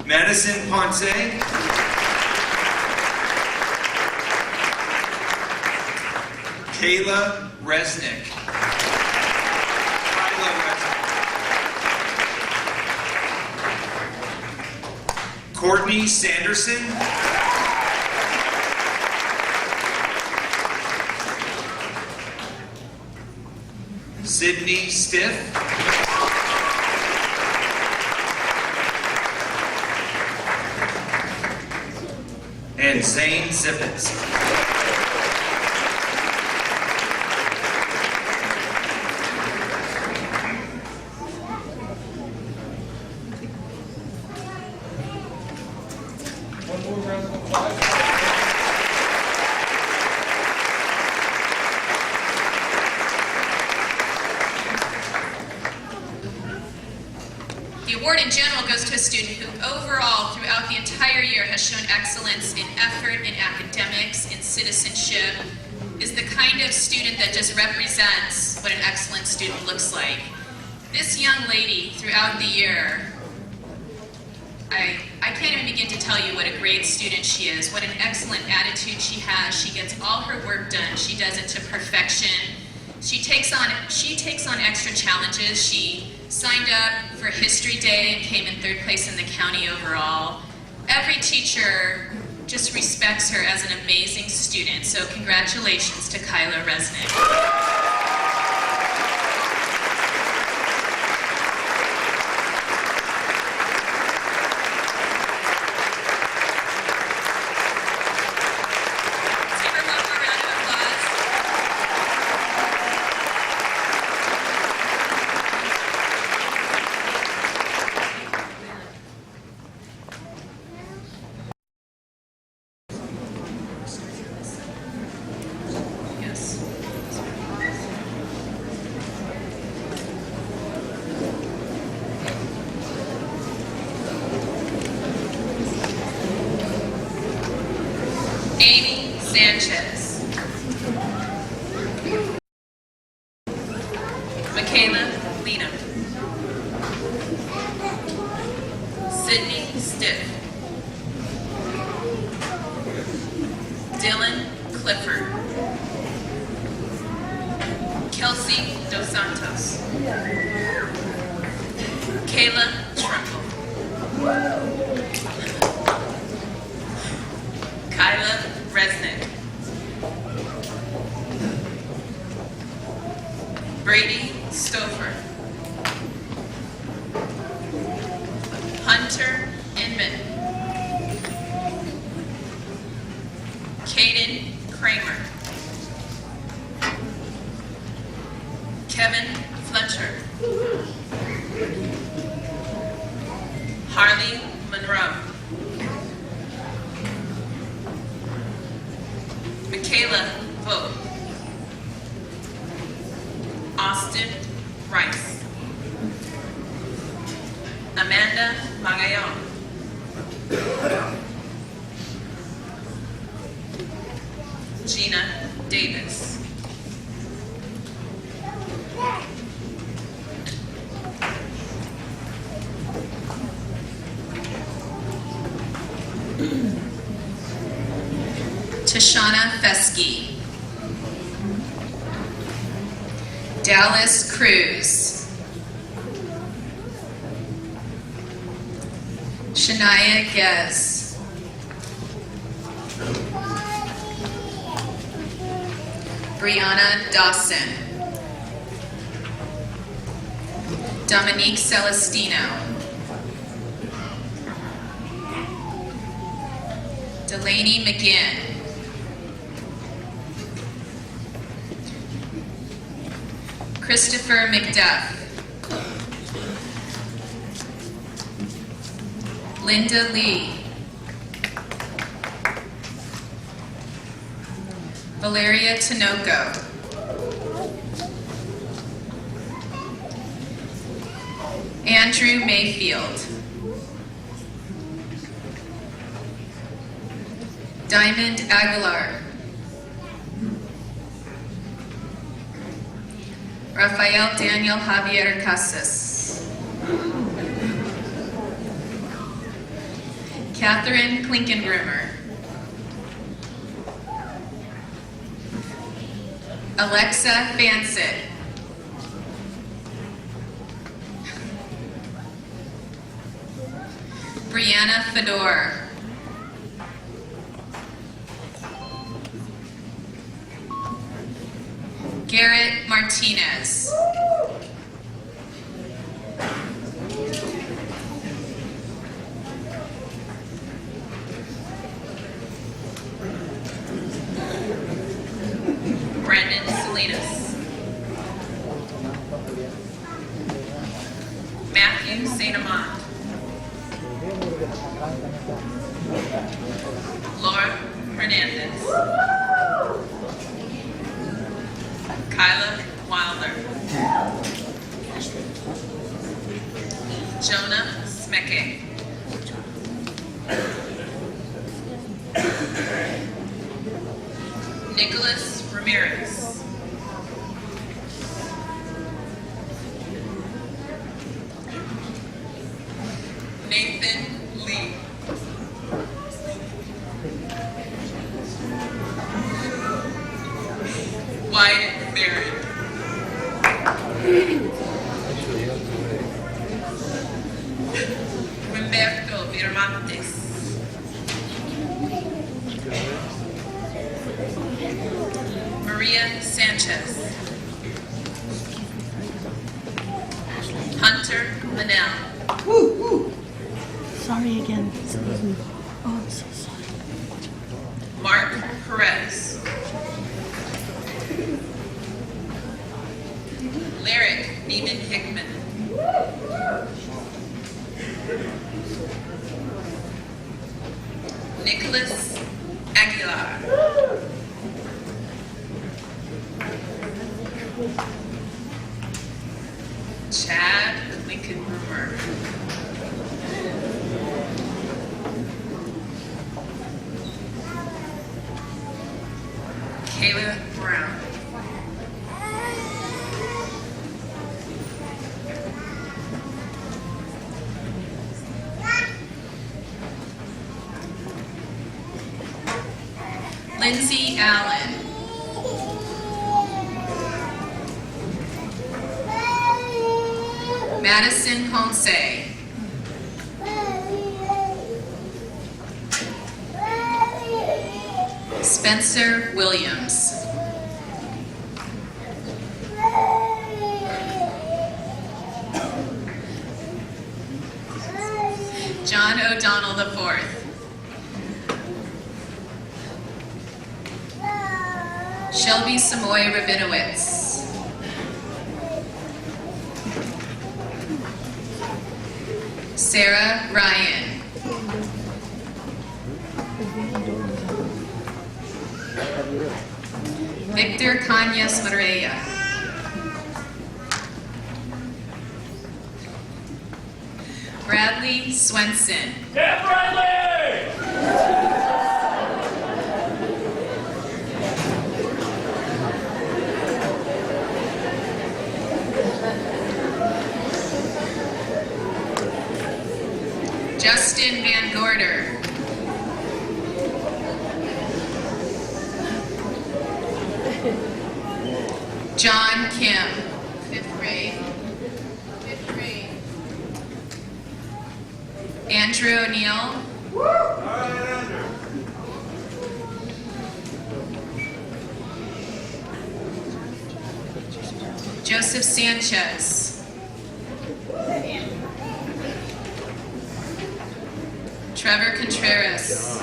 Madison Ponce. Kayla Resnick. Kyla Resnick. Courtney Sanderson. Sydney Stiff. And Zane Zippets. One more round of applause. The award in general goes to a student who overall, throughout the entire year, has shown excellence in effort, in academics, in citizenship, is the kind of student that just represents what an excellent student looks like. This young lady, throughout the year, I can't even begin to tell you what a great student she is, what an excellent attitude she has. She gets all her work done. She does it to perfection. She takes on extra challenges. She signed up for History Day and came in 3rd place in the county overall. Every teacher just respects her as an amazing student. So congratulations to Kyla Resnick. Amy Sanchez. Michaela Lena. Sydney Stiff. Dylan Clifford. Kelsey Dos Santos. Kayla Trumbull. Kyla Resnick. Brady Stouffer, Hunter Inman, Caden Kramer, Kevin Fletcher, Harley Monroe, Michaela Vogt, Austin Rice, Amanda Magayon, Gina Davis, Tashana Fesky, Dallas Cruz, Shania Gez, Brianna Dawson, Dominique Celestino, Delaney McGinn, Christopher McDuff, Linda Lee, Valeria Tinoco, Andrew Mayfield, Diamond Aguilar, Rafael Daniel Javier Casas, Catherine Klinkenbrummer, Alexa Fansett, Brianna Fedor, Garrett Martinez, Brandon Salinas, Matthew St. Amand, Laura Hernandez, Kyla Wilder, Jonah Smeke, Nicholas Ramirez, Nathan Lee, Wyatt Barrett, Humberto Viramontes, Maria Sanchez, Hunter Linnell, Sorry again. Excuse me. Oh, I'm so sorry. Mark Perez, Lyric Neiman Hickman, Nicholas Aguilar, Chad Lincoln Rumor, Kayla Brown, Lindsay Allen, Madison Ponce, Spencer Williams, John O'Donnell IV. Shelby Samoy Rabinowitz. Sarah Ryan. Victor Cañas Mareya. Bradley Swenson. Get Bradley! Justin Van Gorder. John Kim. Fifth grade. Andrew O'Neill. Joseph Sanchez. Trevor Contreras.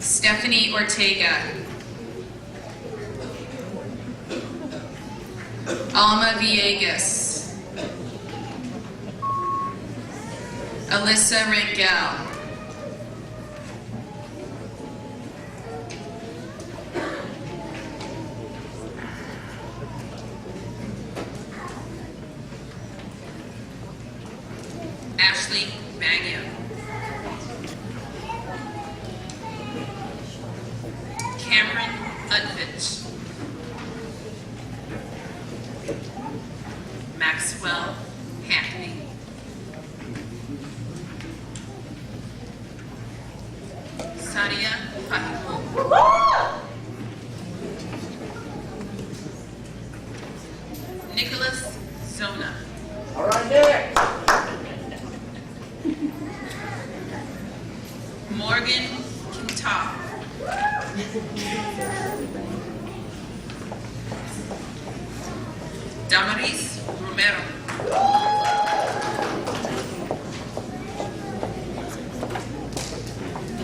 Stephanie Ortega. Alma Villegas. Alyssa Rangel. Ashley Magno. Cameron Utvich. Maxwell Hackney. Sadia Fatima. Nicholas Zona. All right, Nick. Morgan Kintar. Damaris Romero.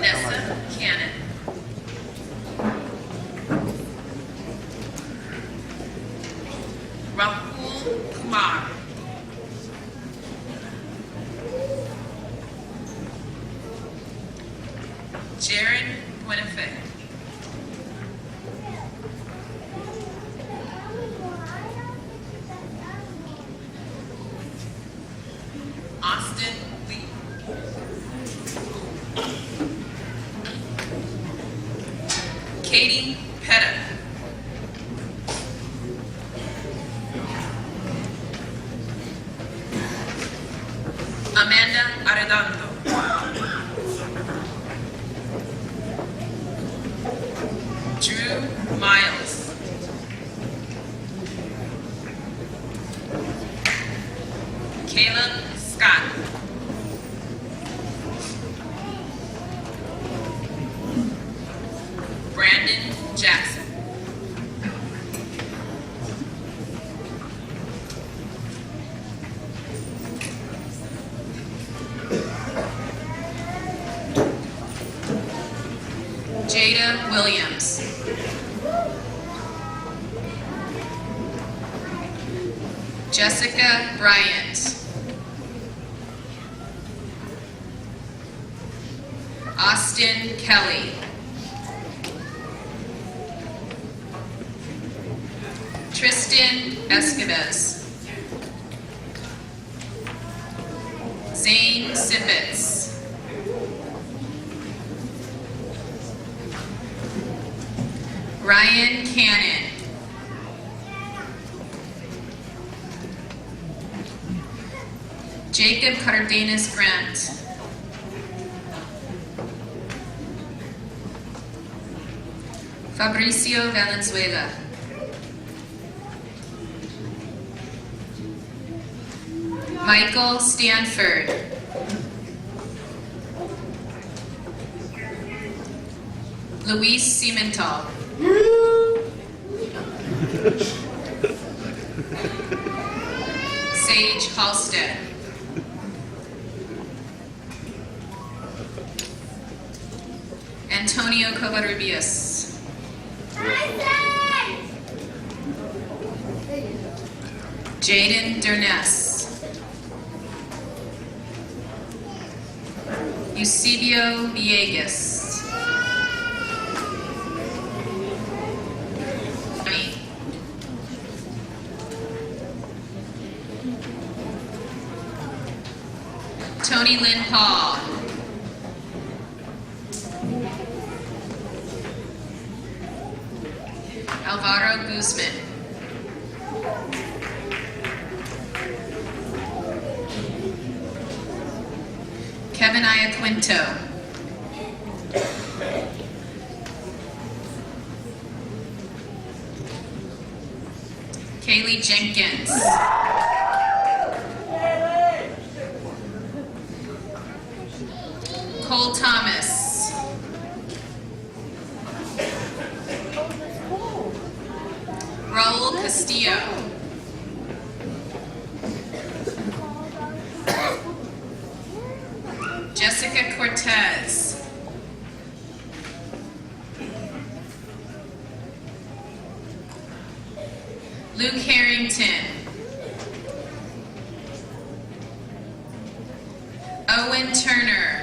Nessa Cannon. Rahul Kumar. Jared Buenafe. Austin Lee. Katie Petta. Amanda Arredondo. Drew Miles. Caleb Scott. Brandon Jackson. Jada Williams. Jessica Bryant. Austin Kelly. Tristan Escobar. Zane Sippets. Ryan Cannon. Jacob Cardenas Grant. Fabricio Valenzuela. Michael Stanford. Luis Cimental. Sage Halstead. Antonio Covarrubias. Jaden Durness. Eusebio Villegas. Tony Lynn Paul. Alvaro Guzman. Kevin Iaquinto. Kaylee Jenkins. Cole Thomas. Raul Castillo. Jessica Cortez. Luke Harrington. Owen Turner.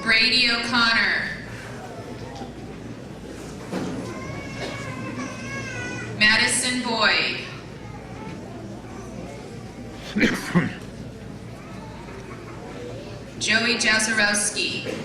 Brady O'Connor. Madison Boyd. Joey Jazarowski.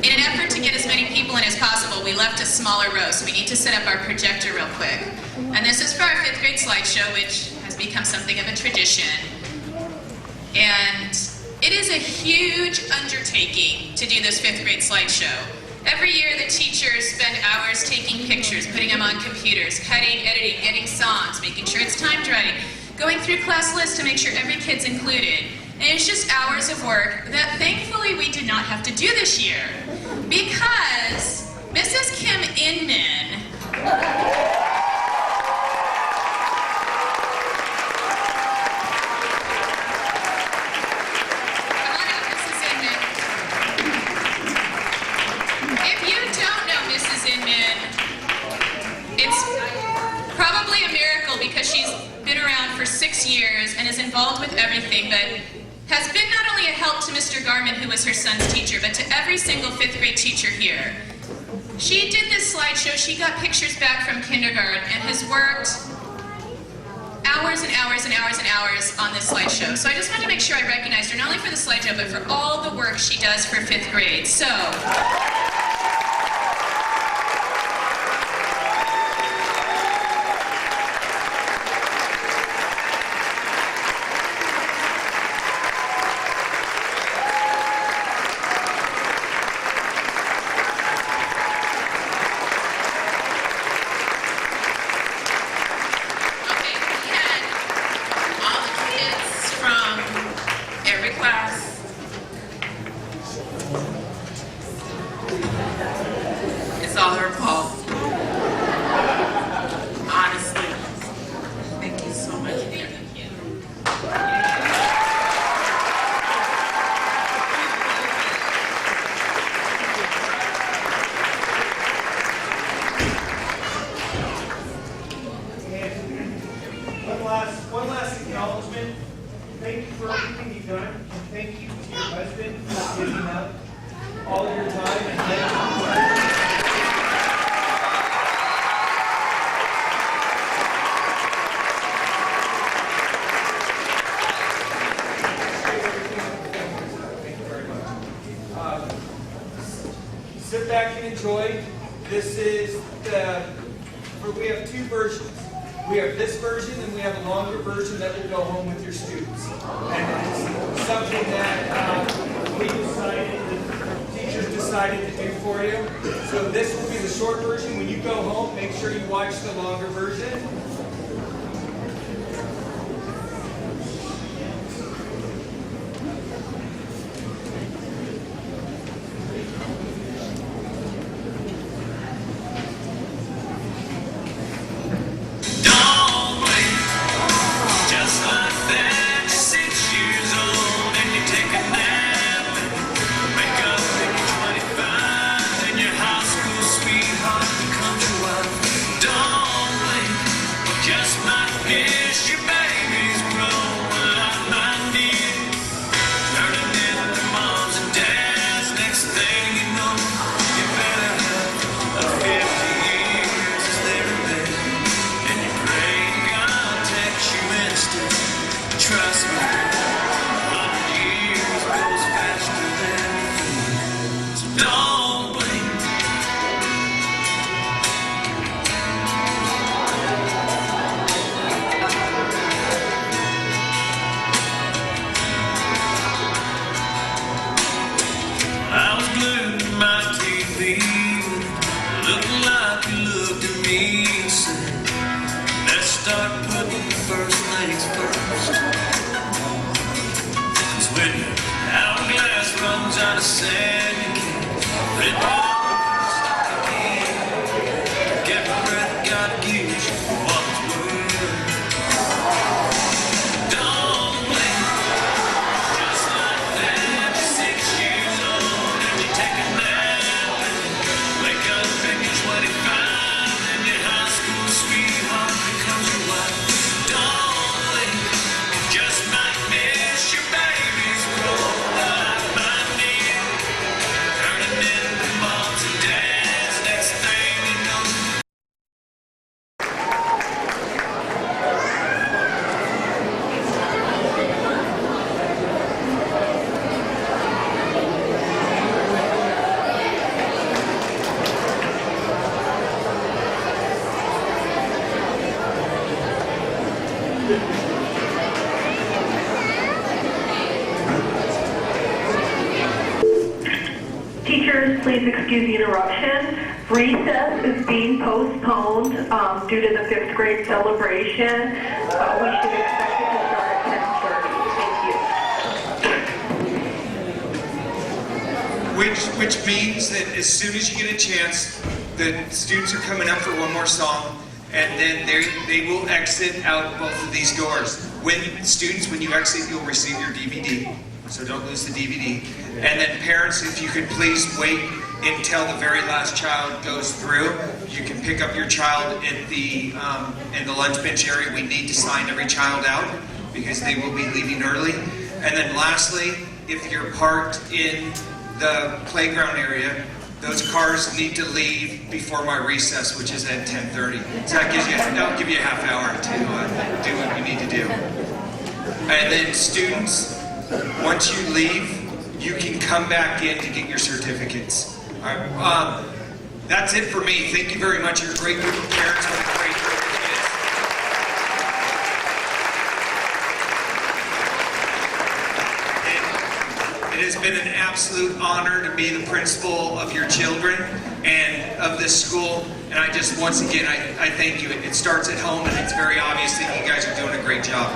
In an effort to get as many people in as possible, we left a smaller row, so we need to set up our projector real quick. And this is for our 5th grade slideshow, which has become something of a tradition. And it is a huge undertaking to do this 5th grade slideshow. Every year the teachers spend hours taking pictures, putting them on computers, cutting, editing, getting songs, making sure it's timed right, going through class lists to make sure every kid's included. And it's just hours of work that thankfully we did not have to do this year because Mrs. Kim Inman probably a miracle because she's been around for 6 years and is involved with everything, but has been not only a help to Mr. Garman, who was her son's teacher, but to every single 5th grade teacher here. She did this slideshow, she got pictures back from kindergarten, and has worked hours and hours and hours and hours on this slideshow. So I just wanted to make sure I recognized her, not only for the slideshow, but for all the work she does for 5th grade. So. thank you for everything you've done, and thank you to your husband for giving up all of your time and sit back and enjoy. This is we have two versions. We have this version and we have a longer version that will go home with your students. And it's something that we decided, the teachers decided to do for you. So this will be the short version. When you go home, make sure you watch the longer version. Trust me, years goes faster than so don't blink. I was glued to my TV, looking like you looked at me and said, let's start putting the first things first. When your hourglass runs out of sand, you can't let go, stop again. Get the breath God gives you for what it's worth. Don't blink, just like that. You're 6 years old and you take a nap and wake up and you're 25 and your high school sweetheart becomes your wife. Don't blink, you just might miss your baby. Teachers, please excuse the interruption. Recess is being postponed due to the 5th grade celebration. We should expect it to start at 10:30. Thank you. Which means that as soon as you get a chance, the students are coming up for one more song, and then they will exit out both of these doors. When you exit, you'll receive your DVD, so don't lose the DVD. And then parents, if you could please wait until the very last child goes through. You can pick up your child at the in the lunch bench area. We need to sign every child out because they will be leaving early. And then lastly, if you're parked in the playground area, those cars need to leave before my recess, which is at 10:30. So that'll give you a half hour to do what you need to do. And then students, once you leave, you can come back in to get your certificates. All right. That's it for me. Thank you very much. You're a great group of parents with a great group of kids. It has been an absolute honor to be the principal of your children and of this school. And I just, once again, I thank you. It starts at home, and it's very obvious that you guys are doing a great job.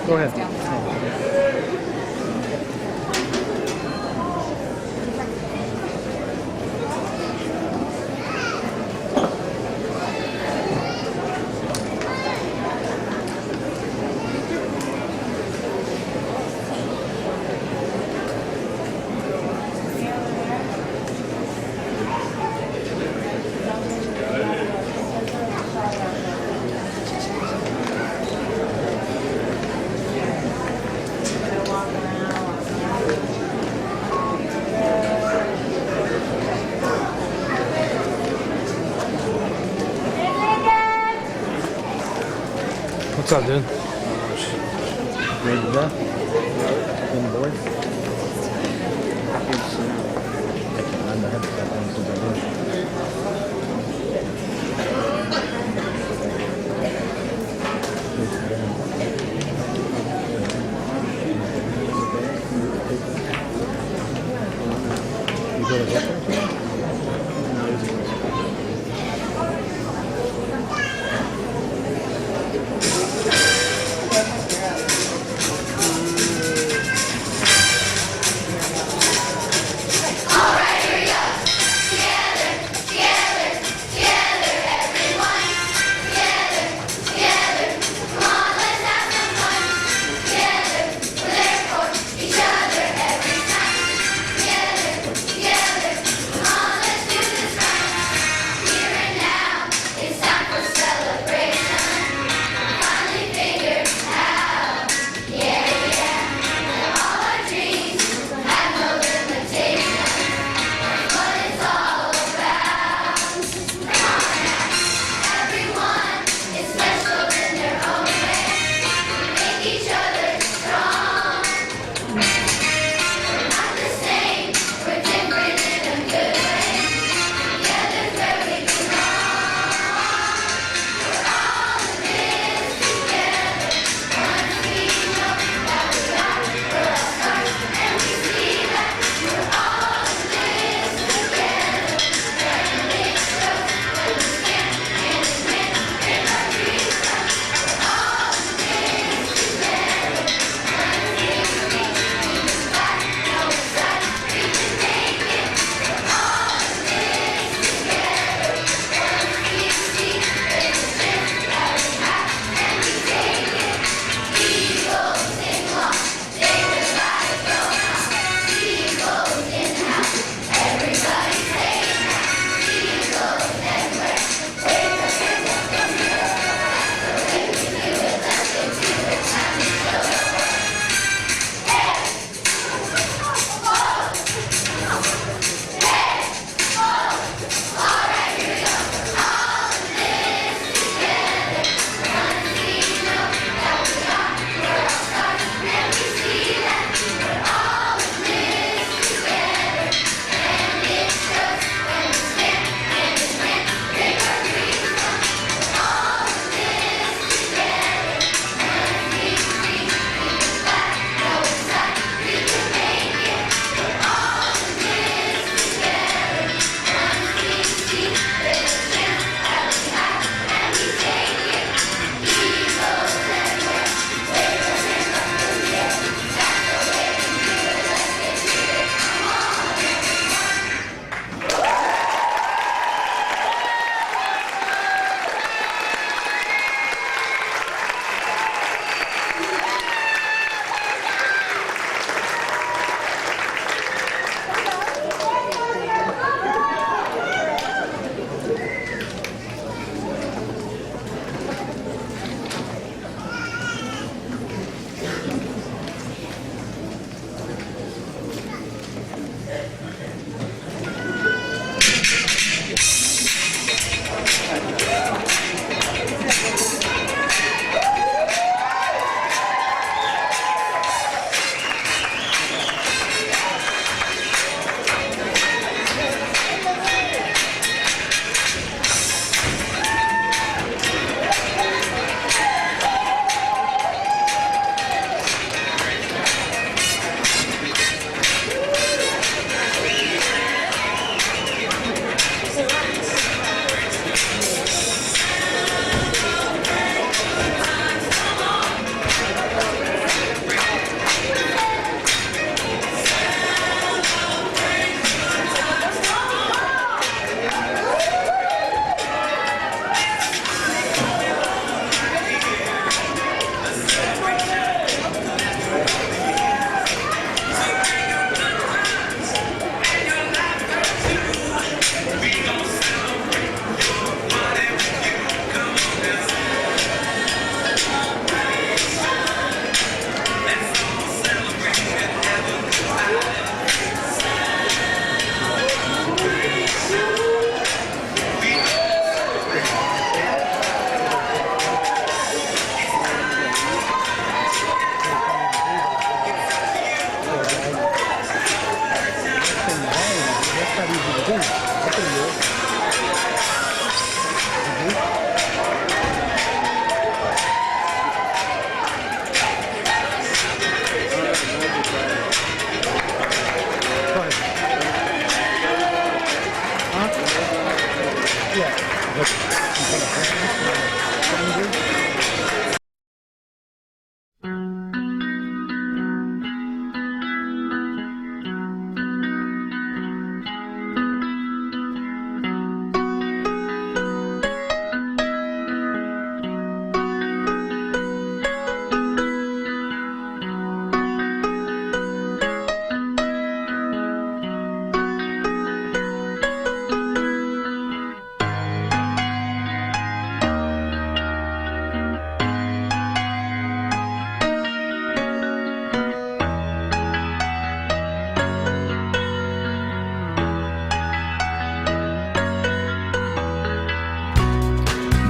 Go ahead. What's up, dude? Ready to go? On board? You go to work?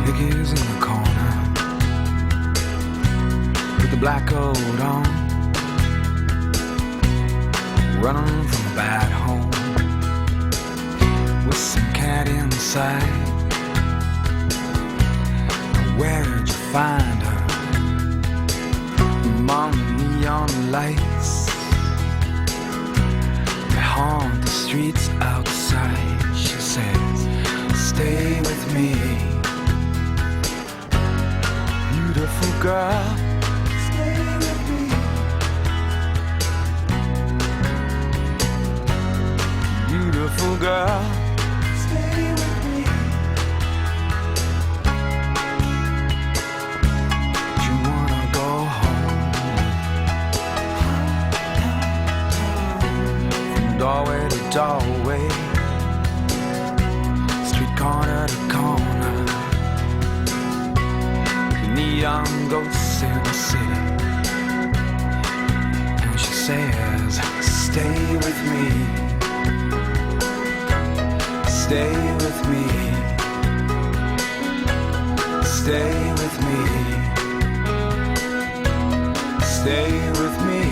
Hickey's in the corner with the black coat on, running from a bad home with some cat inside. Where'd you find her? Among the neon lights, they haunt the streets outside. She says, stay with me, beautiful girl. Stay with me, beautiful girl. Stay with me. You wanna go home, from doorway to doorway, street corner to corner, the neon ghosts in the city. And she says, stay with me, stay with me, stay with me, stay with me.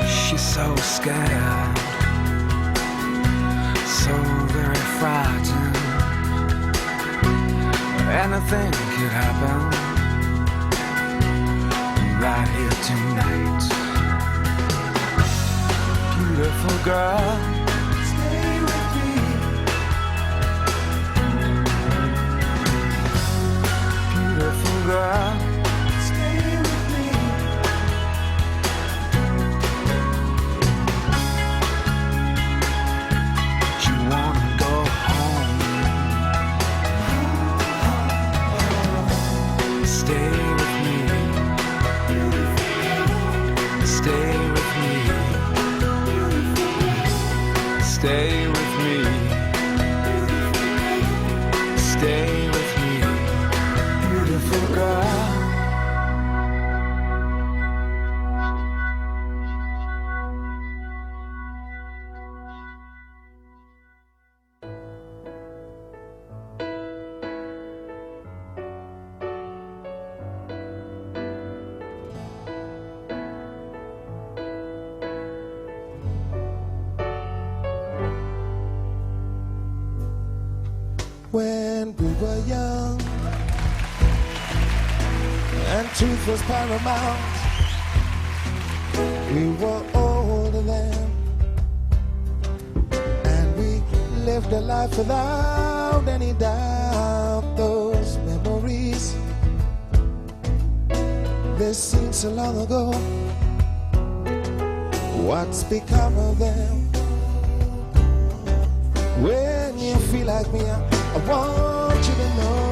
She's so scared, so very frightened. Anything could happen right here tonight. Beautiful girl, stay with me. Beautiful girl, stay with me. You wanna go home, stay with me, stay with me, stay with me, stay with me, beautiful girl. When we were young and truth was paramount, we were older then, and we lived a life without any doubt. Those memories, they seem so long ago. What's become of them? When you feel like me, I want you to know